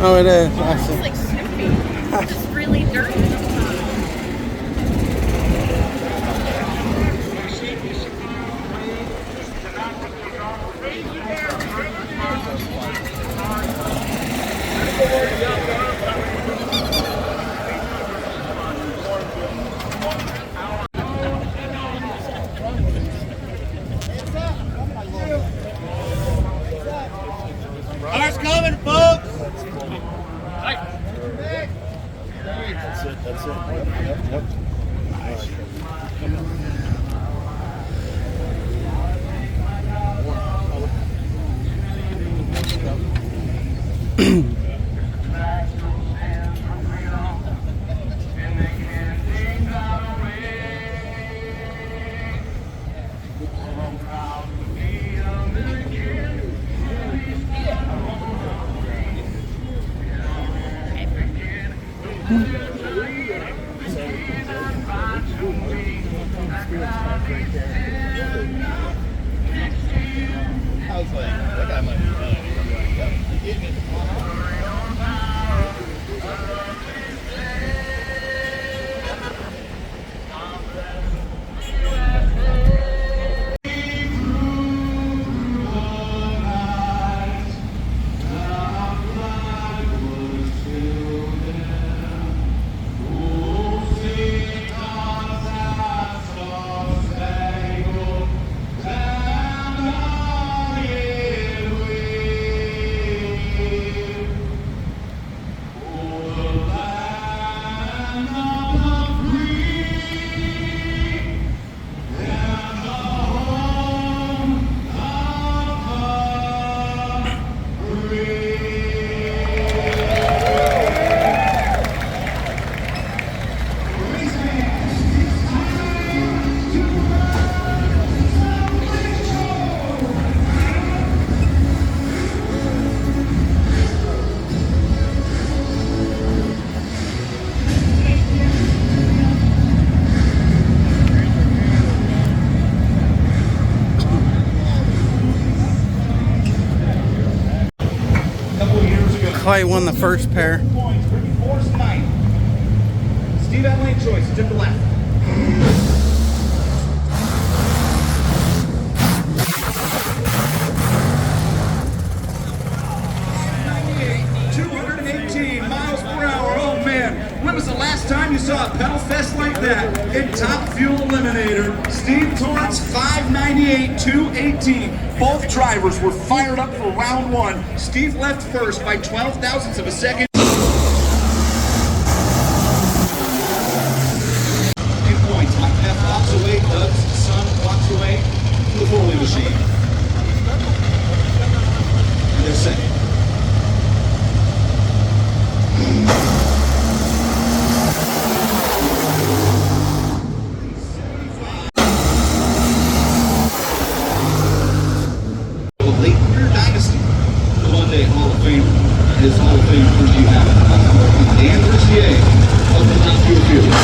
Oh, it is. I see. It's like Snoopy. Just really dirty. Car's coming, folks! That's it. Yep. Nice. I was like, that guy might be done. You get me. Clay won the first pair. Steve had lane choice, he took the left. 218 miles per hour. Oh man, when was the last time you saw a pedal fest like that in Top Fuel Eliminator? Steve Torrance, 598, 218. Both drivers were fired up for round one. Steve left first by 12 thousandths of a second. Points. Mike Neff walks away. Doug's son walks away to the Foley machine. And they're second. Late career dynasty, the Monday Hall of Fame. His Hall of Fame first you have Dan Mercier of the Top Fuel Field.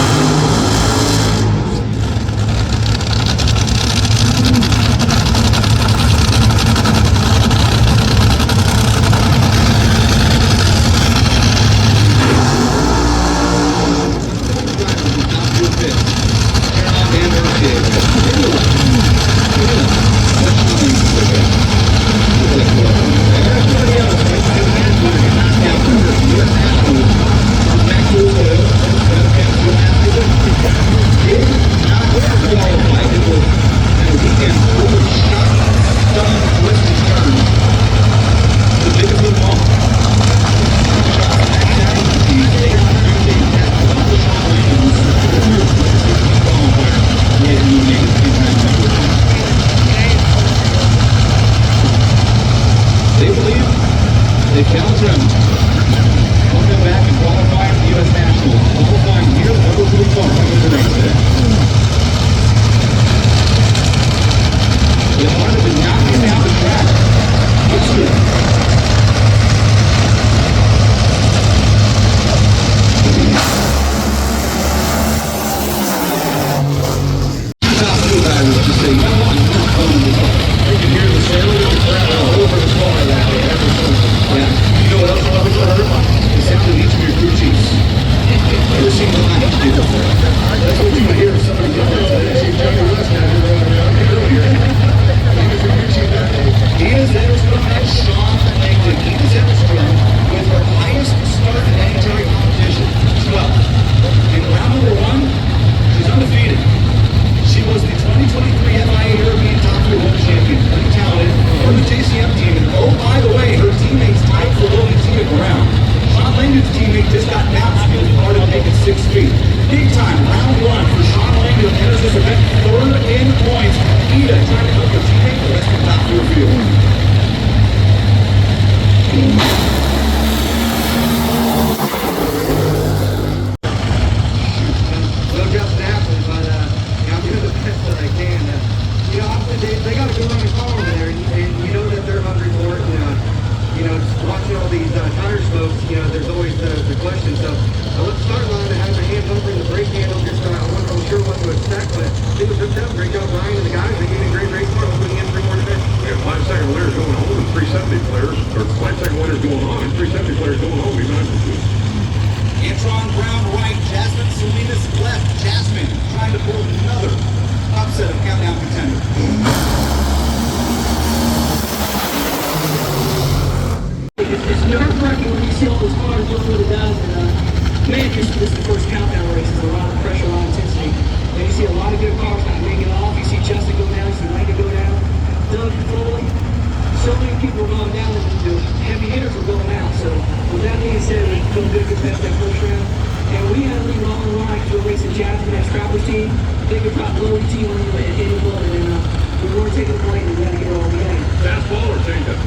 They believe they challenge him. Coming back and qualifying for the U.S. Nationals. Qualifying near the number 3 car of the race today. They wanted to knock him down the track. It's true. Top two drivers just say, you know what, I'm not coming to the car. You can hear the sound of the crowd all over the car that day. Yeah. You know what else I was heard? The sound of each of your crew chiefs. Ever seen the line do that? That's what you would hear if somebody did that today. Chief Johnny West had it earlier. He is Edstrom and Sean Langdon. He is Edstrom with her highest start in NHRA competition, 12. In round number 1, she's undefeated. She was the 2023 FIA European Top Fuel World Champion, pretty talented, for the JCM team. And oh, by the way, her teammates tied for the only team at ground. Sean Langdon's teammate just got bounced because he started taking 6 feet. Big time, round 1 for Sean Langdon, enters this event third in points. Ida trying to help her teammate the rest of the Top Fuel field. No just happened, but I'm doing the best that I can. You know, they got a good running car over there, and you know that they're hungry for it. You know, just watching all these tire smokes, you know, there's always the question. So I let the start line and have my hand over in the brake handle. Just I wasn't really sure what to expect, but it was hooked up. Great job, Ryan and the guys. They gave me a great race car, putting in 3 more to Yeah, 5-second winners going home and 370 players, or 5-second winners going on and 370 players going home. Be nice to see. Antron Brown right, Jasmine Salinas left. Jasmine trying to pull another upset of countdown contender. It's nerve-wracking when you see all those cars doing what it does, and man, this is the first countdown race. There's a lot of pressure, a lot of intensity. And you see a lot of good cars not making it off. You see Justin go down, you see Langdon go down, Doug, Foley. So many people are going down, and the heavy hitters are going out. So with that being said, we feel good to pass that first round. And we had to leave all the line to a race in Jasmine, that Strapper's team. They could probably blow the team on you at any moment, and we weren't taking the blame. We had to get it all together. Fastball or changeup?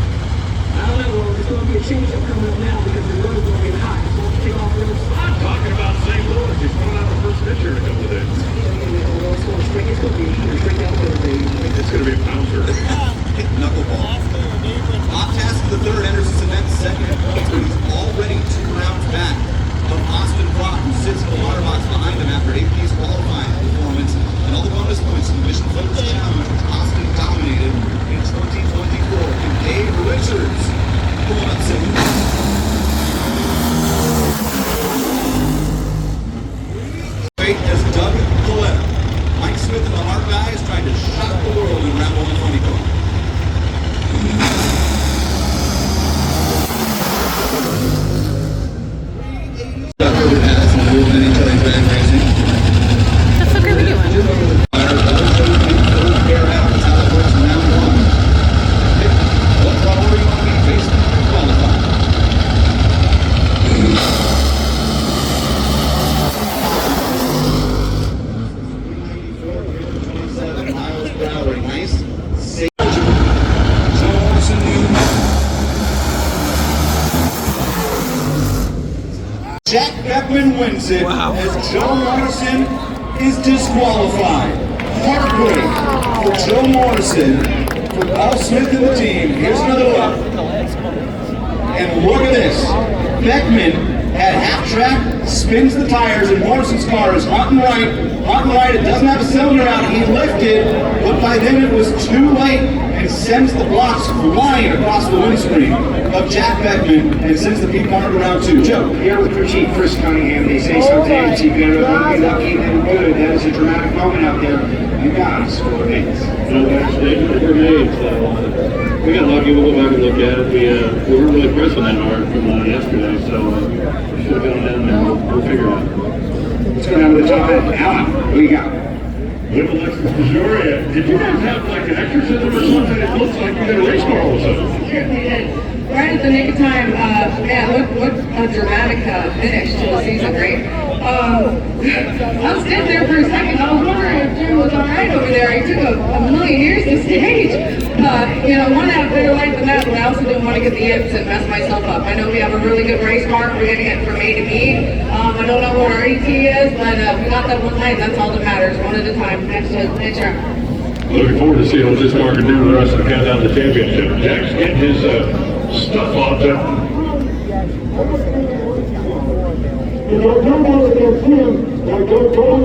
I don't know, well, there's going to be a change-up coming up now because the road's going to get hot. It's going to take off roads. I'm talking about St. Louis. He's coming out the first pitch here in a couple of days. It's going to be a heater straight down the road, baby. It's going to be a bouncer. Knuckleball. Bottas to the third enters this event second. He's already 2 rounds back of Austin Brock, who sits in the water box behind him after AP's qualifying performance. And all the bonus points in the Mission Focus Challenge, which Austin dominated in 2024. And Dave Richards pulling up second. Beckman wins it as Joe Morrison is disqualified. Heartbreak for Joe Morrison, for Paul Smith and the team. Here's another look. And look at this. Beckman at half track, spins the tires, and Morrison's car is hot and right. It doesn't have a cylinder out. He lifted, but by then it was too late, and sends the blocks flying across the windscreen of Jack Beckman, and sends the people on around too. Joe. Here with crew chief Chris Cunningham, they say sometimes you better be lucky than good. That is a dramatic moment out there. You guys scored eights. We got lucky. We'll go back and look at it. We weren't really pressing that hard from yesterday, so we should have gone down there. We'll figure it out. Let's go down to the top end. Alan, what do you got? With Alexis Missouri, did you guys have like an exorcism or something? It looks like you got a race car all of a sudden. Certainly did. Right at the nick of time, man, what a dramatic finish to the season, right? I was sitting there for a second. I was wondering if Jim was all right over there. He took a million years to stage. One had a better life than that, but I also didn't want to get the yips and mess myself up. I know we have a really good race car. We're going to get from A to B. I don't know what our ET is, but we got that one night. That's all that matters. One at a time. Next round. Looking forward to seeing what this car can do the rest of the countdown to the championship. Jack's getting his stuff off there. If I come out against him, I go down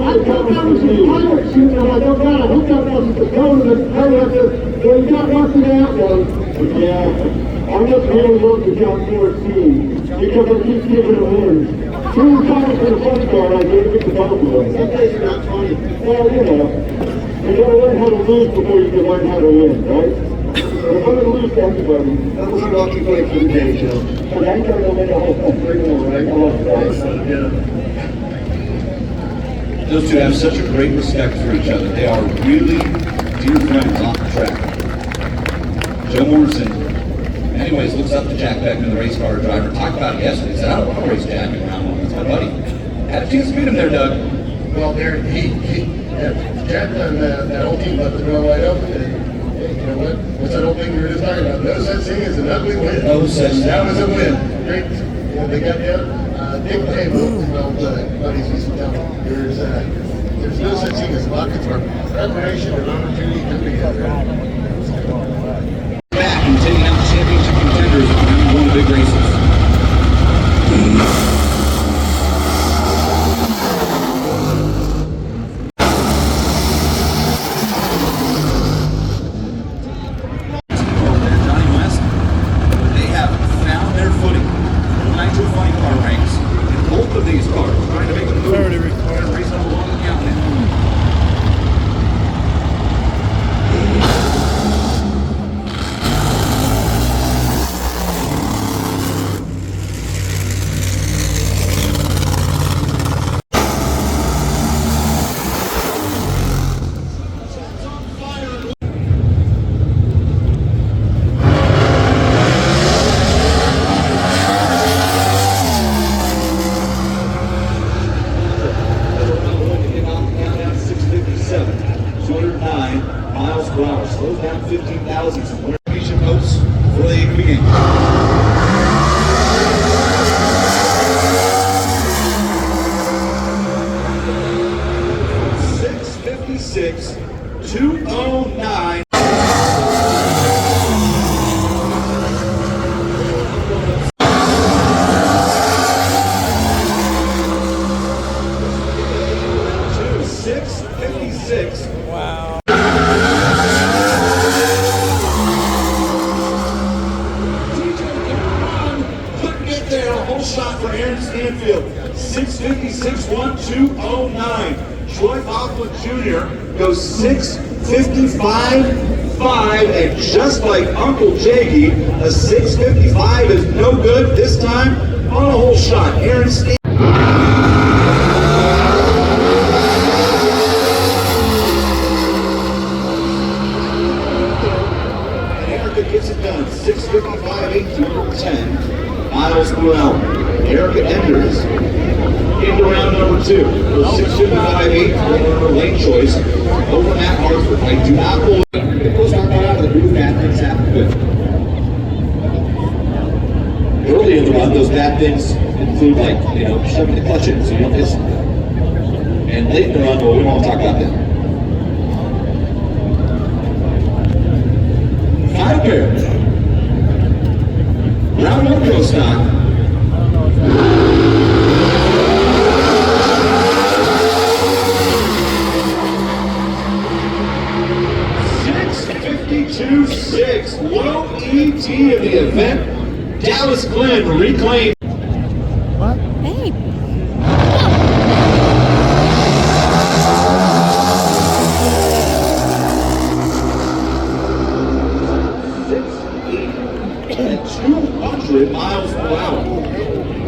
with the pilot shooting, and I go down, I hooked up with the cone and hurry up there. Well, he got lucky that one. But yeah, I'm just really looking to John Moore's team because I keep giving him wins. Two times for the front car, I gave it to both of them. Some days are not funny. Well, you gotta learn how to lose before you can learn how to win, right? If I'm going to lose to everybody, that was a lucky play for the day, Joe. So now you got to go make a whole 3 more, right? I love that. Those two have such a great respect for each other. They are really dear friends on the track. Joe Morrison, anyways, looks up to Jack Beckman, the race car driver. Talked about it yesterday. He said, I don't want to race Jack in round one. That's my buddy. Had a chance to meet him there, Doug. Well, there, Jack and that whole team left the door wide open. And, you know what? What's that old thing we were just talking about? No such thing as an ugly win. No such thing. That was a win. Great. They got down. Dick Payable, buddies used to tell me, there's no such thing as luck. It's where preparation and opportunity come together. Back and taking out the championship contenders and one of the big races. Goes 6:55.5, and just like Uncle Jaggy, a 6:55 is no good this time on a whole shot. Aaron Steve. And Erica gets it done. 6:55.8 to number 10, miles per hour. Erica Enders into round number 2. 6:55.8 for her lane choice over Matt Hartford. I do not believe it goes out of the booth. Bad things happen. Good. early in the run, those bad things include like, shoving the clutch in so you don't hit something. And late in the run, well, we don't want to talk about that. Final pair. Round 1 pro stock. 6:52.6, low ET of the event. Dallas Glenn reclaimed. What? Hey. 200 miles per hour.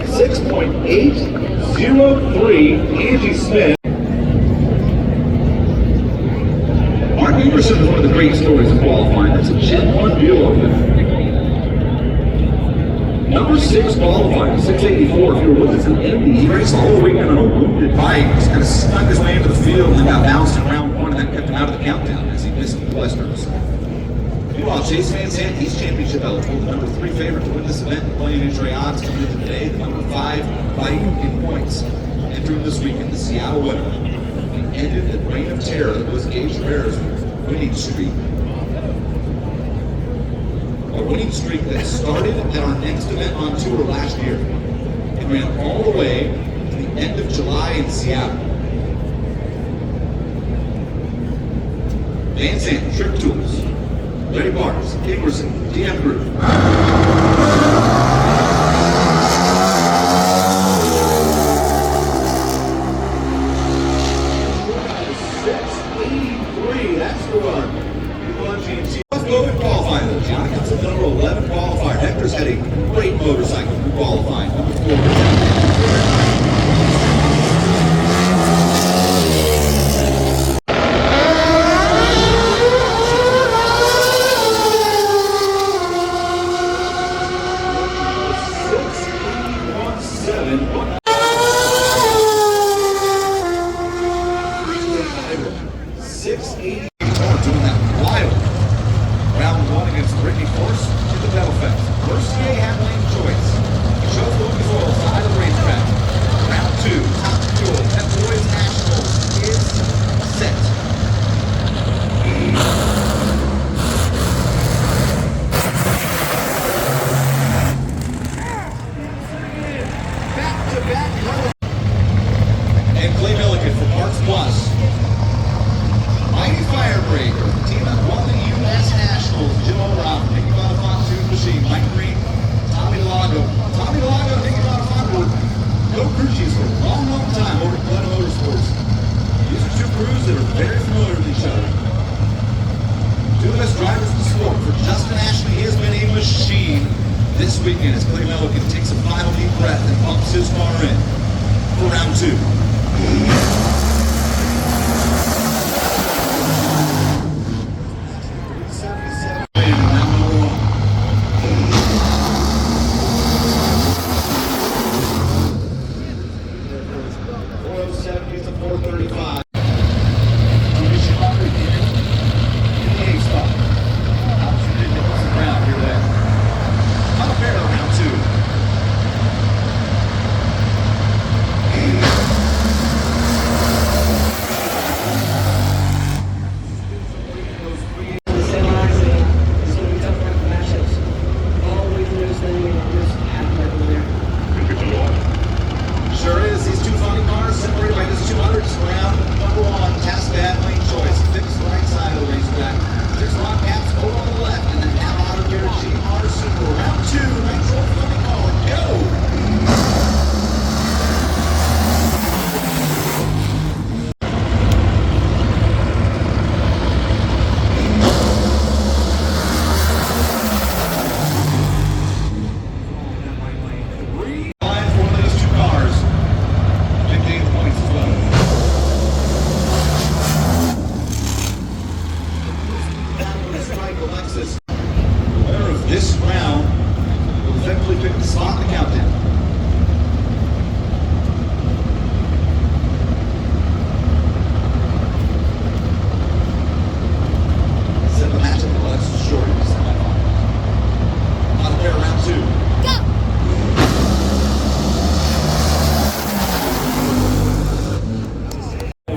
6.803, Angie Smith. Mark Emerson is one of the great stories of qualifying. That's a Gen 1 Buell over there. Number 6 qualifier, 684. If you were with us in Indy, he raced the whole weekend on a wounded bike. Just kind of snuck his way into the field and then got bounced in round 1 and then kept him out of the countdown as he missed the blisters. Meanwhile, Chase Van Sant, he's championship eligible, the number 3 favorite to win this event, playing NHRA odds coming into today, the number 5 fighting in points. Entering this weekend, the Seattle winner. He ended the reign of terror that was Gage Rivera's winning streak. A winning streak that started at our next event on tour last year. It ran all the way to the end of July in Seattle. Van Sant, Trip Tools. Ready Bars, Ingerson, DM Group. 683, that's the one. Let's go and qualify though. Gianna comes in number 11 qualifier. Hector's had a great motorcycle for qualifying. Number 4. This weekend as Clay Milliken takes a final deep breath and bumps his car in for round 2. Winner of this round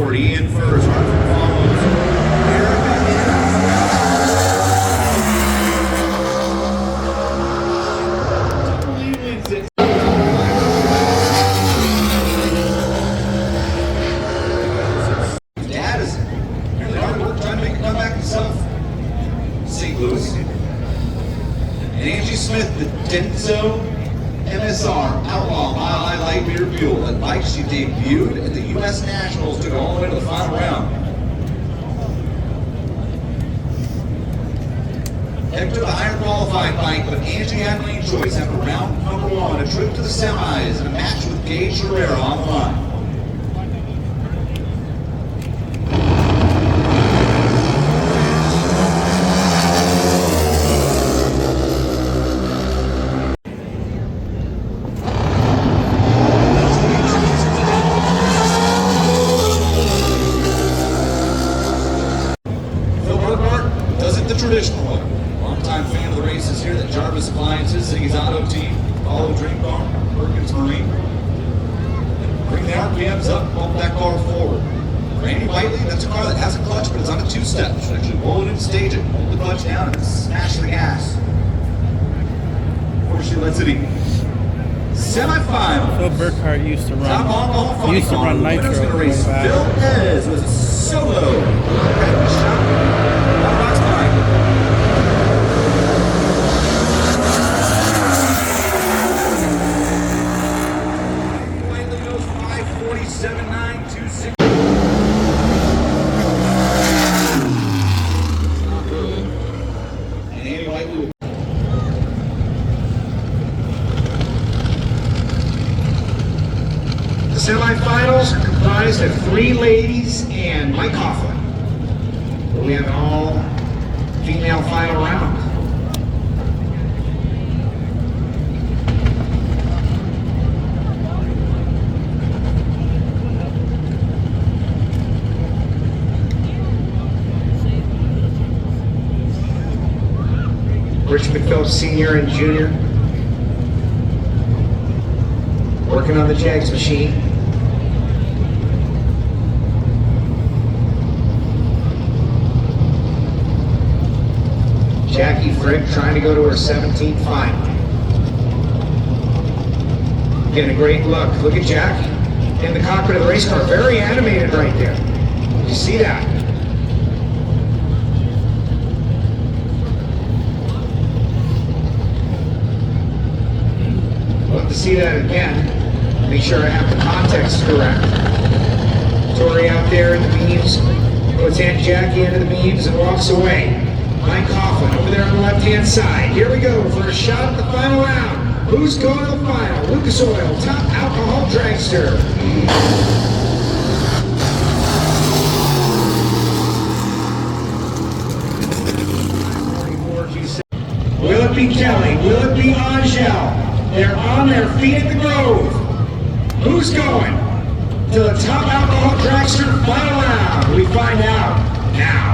40 in first. Follows Erica Dad is really hard work trying to make a comeback himself. St. Louis. And Angie Smith, the Denso MSR Outlaw Mile High Light Beer Fuel. That bike she debuted at the U.S. Nationals, took it all the way to the final round. Headed to the higher qualified bike, but Angie had lane choice after round number one, a trip to the semis, and a match with NHRA on the line. Traditional way. Longtime fan of the races here at Jarvis Appliances, Ziggy's Auto Team, follow Dream Car, Perkins Marine. Bring the RPMs up, bump that car forward. Randy Whiteley, that's a car that has a clutch, but it's on a two-step. You should actually roll it and stage it, hold the clutch down, and smash the gas before she lets it eat. Semi-final. Phil Burkhart used to run Nitro. Who's going to race Phil Pez with a solo. The semifinals are comprised of 3 ladies and Mike Coughlin. We have an all-female final round. Rich McPhillips Sr. and Jr. working on the Jags machine. Jackie Frick trying to go to her 17th final. Getting a great look. Look at Jackie in the cockpit of the race car. Very animated right there. You see that? I'll have to see that again. Make sure I have the context correct. Tori out there in the beams. Puts Aunt Jackie into the beams and walks away. Mike Coughlin over there on the left-hand side. Here we go for a shot at the final round. Who's going to the final? Lucas Oil, top alcohol dragster. Will it be Kelly? Will it be Angel? They're on their feet at the Grove. Who's going to the top alcohol dragster final round? We find out now.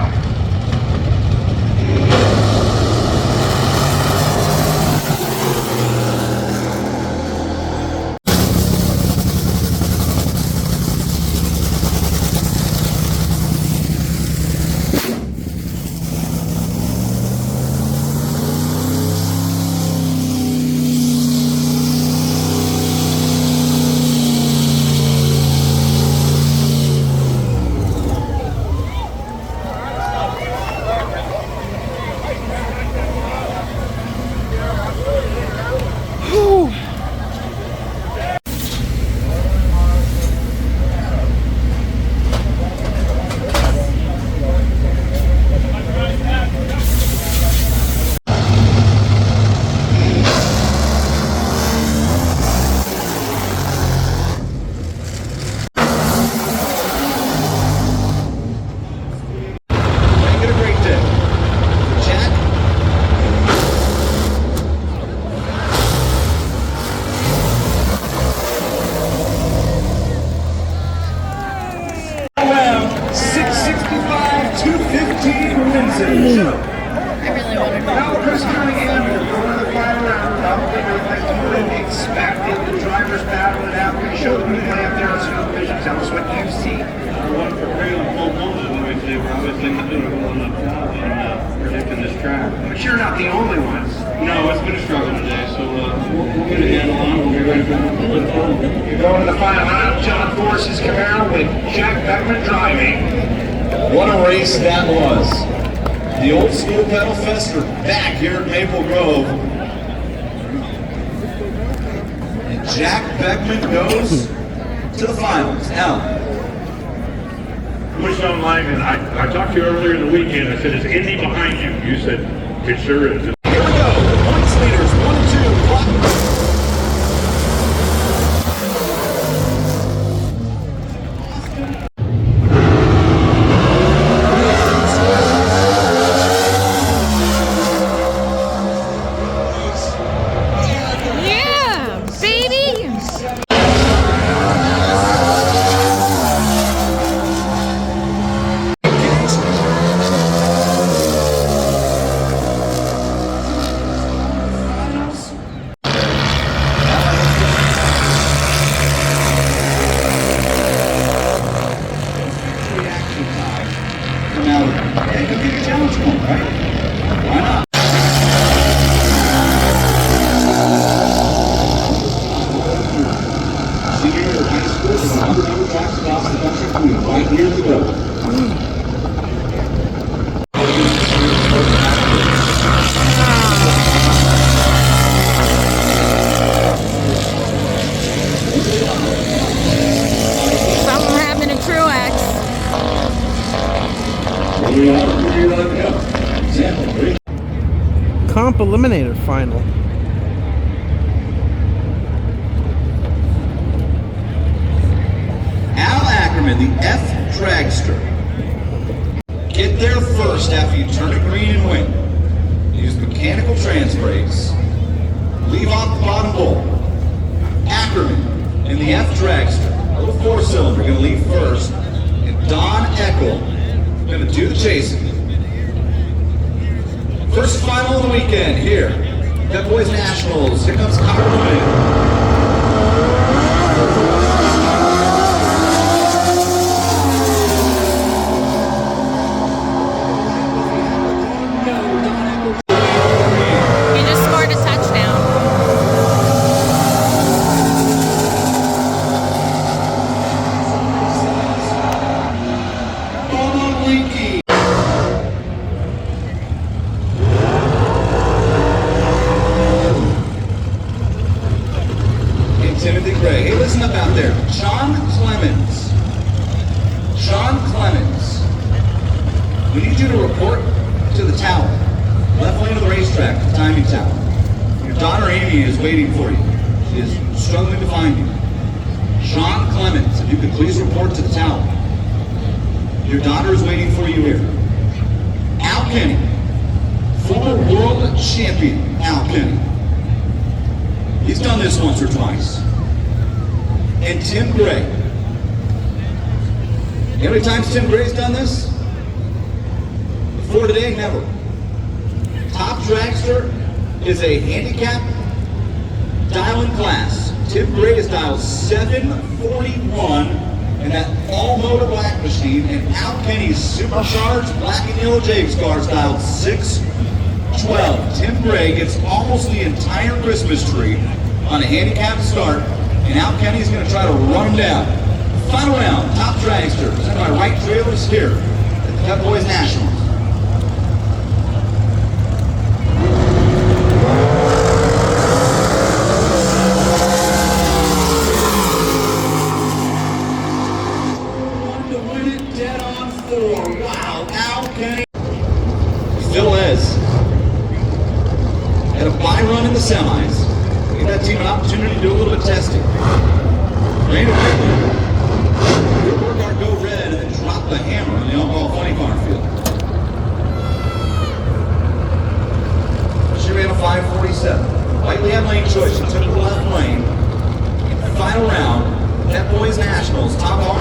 Going to the final round, John Force's Camaro with Jack Beckman driving. What a race that was. The old school pedal fest are back here at Maple Grove. And Jack Beckman goes to the finals. Now, Pushed online, and I talked to you earlier in the weekend. I said, is Indy behind you? You said, it sure is. here we go. Points leaders, 1 and 2. Clock. Yeah, baby! Now, that could be a challenge point, right? Why not? Senior year of high school, there's 100 other tracks across the country for you. Right here we go. Something happened to Truex. Comp Eliminator final. Al Ackerman, the F Dragster. Get there first after you turn it green and win. Use mechanical trans brakes. Leave off the bottom bolt. Ackerman in the F Dragster, a little 4-cylinder, going to leave first. And Don Eckel going to do the chasing. First final of the weekend here. Pep Boys Nationals. Here comes Copperman. He just scored a touchdown. Timothy Gray. Hey, listen up out there. Sean Clemens. Sean Clemens. We need you to report to the tower. Left lane of the racetrack, the timing tower. Your daughter Amy is waiting for you. She is struggling to find you. Sean Clemens, if you could please report to the tower. Your daughter is waiting for you here. Al Kenny. Former world champion Al Kenny. He's done this once or twice. And Tim Gray. How many times Tim Gray's done this? Before today, never. Top Dragster is a handicap dialing class. Tim Gray is dialed 741 and that all-motor black machine, and Al Kenny's supercharged black and yellow James car is dialed 612. Tim Gray gets almost the entire Christmas tree on a handicap start, and Al Kenny's going to try to run him down. Final round, Top Dragster, presented by Wright Trailers here at the Pep Boys Nationals. To win it dead on 4. Wow, Al Kenny. Phil Ez had a bye run in the semis. Give that team an opportunity to do a little bit of testing. Brandon Whitley, your work hard, go red, and then drop the hammer in the all funny car field. She ran a 5:47. Whiteley had lane choice. She took the left lane. Final round, Pep Boys Nationals, top all.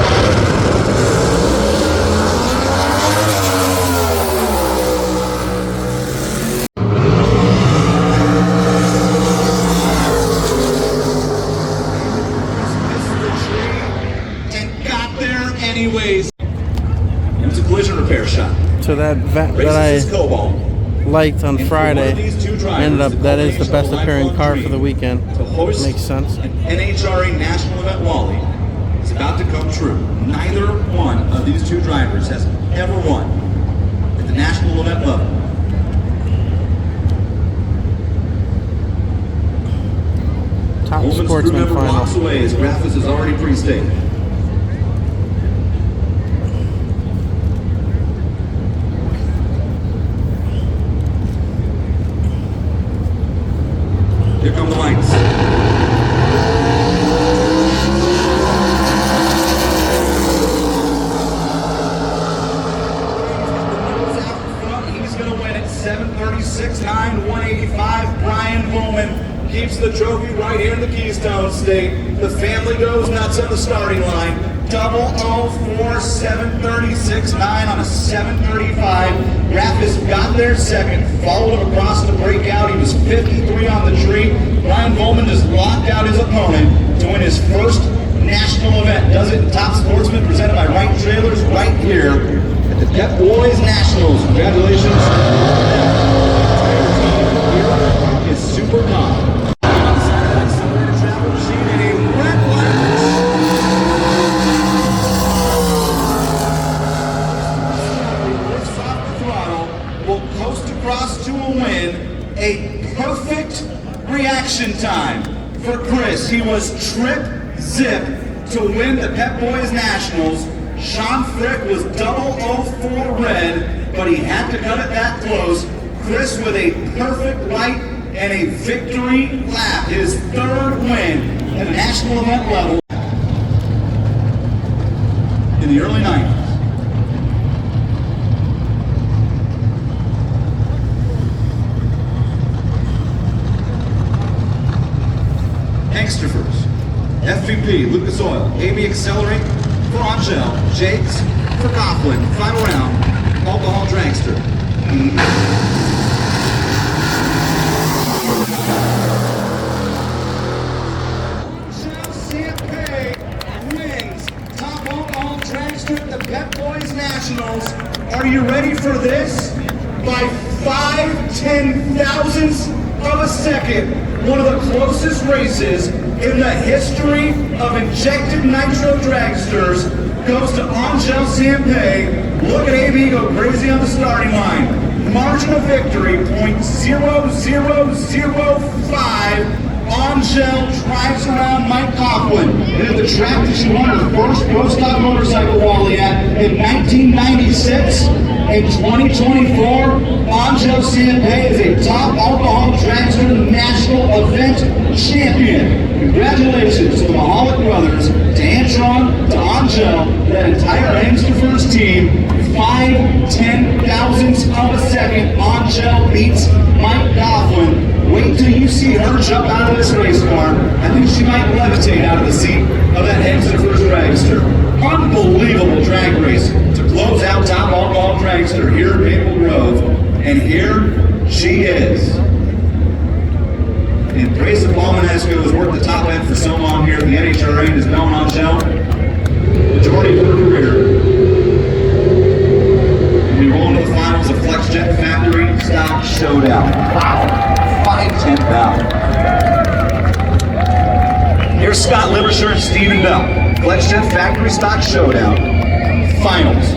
Anyways, it was a collision repair shop. So that Racing Cobalt. liked on Friday. Ended up that is the best appearing car for the weekend. Makes sense. An NHRA National Event Wally is about to come true. Neither one of these two drivers has ever won at the national event level. Top Women's sportsman crew member final. walks away as graphics is already pre-stated. Here come the lights. He's going to win at 7:36.9, 185. Brian Bowman keeps the trophy right here in the Keystone State. The family goes nuts on the starting line. 004, 7:36.9 on a 7:35. Raffis got there second, followed him across the breakout. He was 53 on the tree. Brian Bowman just locked out his opponent to win his first national event. Does it in Top Sportsman, presented by Wright Trailers, right here at the Pep Boys Nationals. Congratulations. Here is Super Bob. Across to a win, a perfect reaction time for Chris. He was trip zip to win the Pep Boys Nationals. Sean Frick was 004 red, but he had to cut it that close. Chris with a perfect right and a victory lap, his third win at a national event level in the early 90s. Angsters, FVP, Lucas Oil, AB Accelerate for Angel, Jakes for Coughlin. Final round, Alcohol Dragster. Wins Top Alcohol Dragster at the Pep Boys Nationals. Are you ready for this? By 5/10,000ths of a second, one of the closest races in the history of injected nitro dragsters goes to Angel Sampé. Look at AB go crazy on the starting line. Margin of victory, 0.0005. Angel drives around Mike Coughlin. It is the track that she won her first Pro Stock motorcycle Wally at in 1996. In 2024, Angel Sampé is a Top Alcohol Dragster National Event Champion. Congratulations to the Mahalik brothers, to Antron, to Angel, that entire Angsters team. 5/10,000ths of a second, Angel beats Mike Coughlin. Wait till you see her jump out of this race car. I think she might levitate out of the seat of that Angsters dragster. Unbelievable drag race to close out Top Alcohol Dragster here in Maple Grove. And here she is. And Grace Palmanesco has worked the top end for so long here at the NHRA and has known Angel majority of her career. We roll into the finals of FlexJet Factory Stock Showdown. Wow, 5/10,000. Here's Scott Liversher and Stephen Bell. FlexJet Factory Stock Showdown. Finals.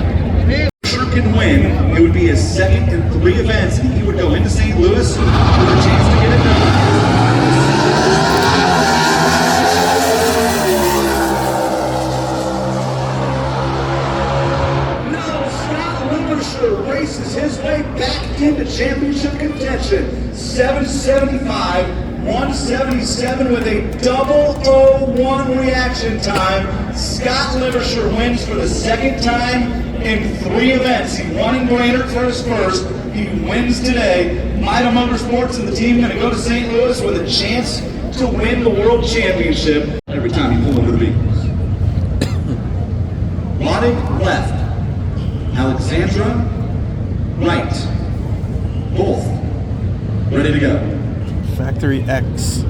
If Liversher can win, it would be his second in 3 events, and he would go into St. Louis with a chance to get it done. Races his way back into championship contention. 7:75, 177 with a 001 reaction time. Scott Liversher wins for the second time in 3 events. He won in Brainerd for his first. He wins today. Mida Motorsports and the team going to go to St. Louis with a chance to win the World Championship every time you pull over the vehicles. Roddick left. Alexandra right. Both ready to go. Factory X.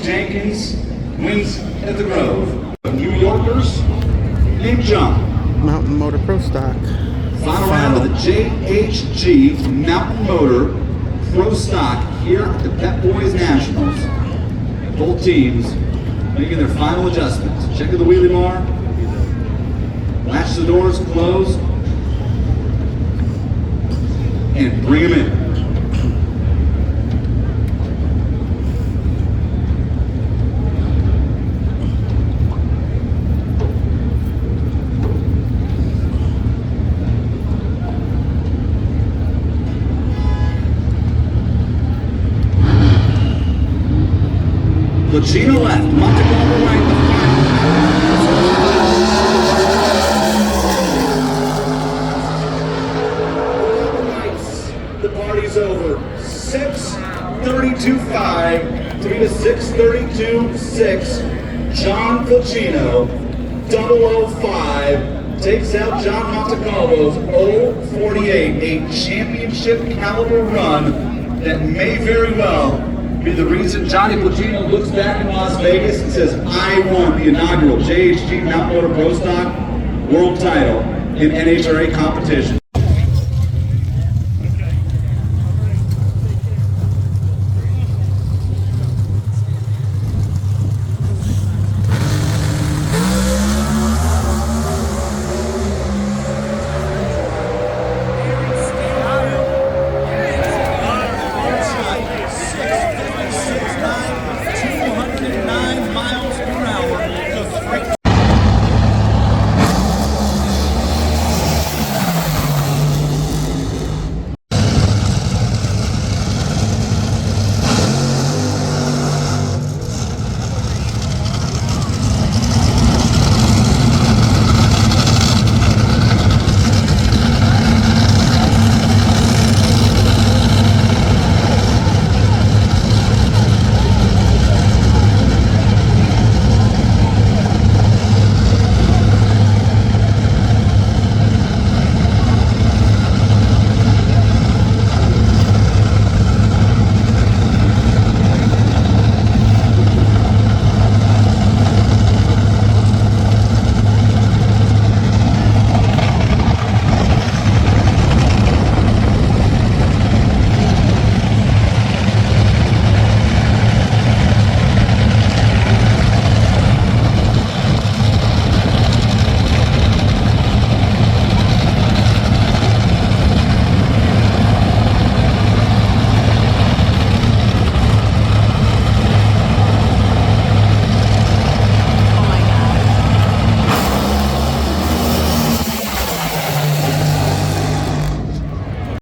Jenkins wins at the Grove. New Yorkers named John. Mountain Motor Pro Stock. Final round of the JHG Mountain Motor Pro Stock here at the Pep Boys Nationals. Both teams making their final adjustments. Checking the wheelie bar. Latch the doors closed. And bring them in. Lucino left, Montecalvo right, the party's over. 6:32.5 to be the 6:32.6. John Fulcino, 005, takes out John Montecalvo's 048, a championship caliber run that may very well be the reason Johnny Fulcino looks back in Las Vegas and says, I won the inaugural JHG Mountain Motor Pro Stock World title in NHRA competition.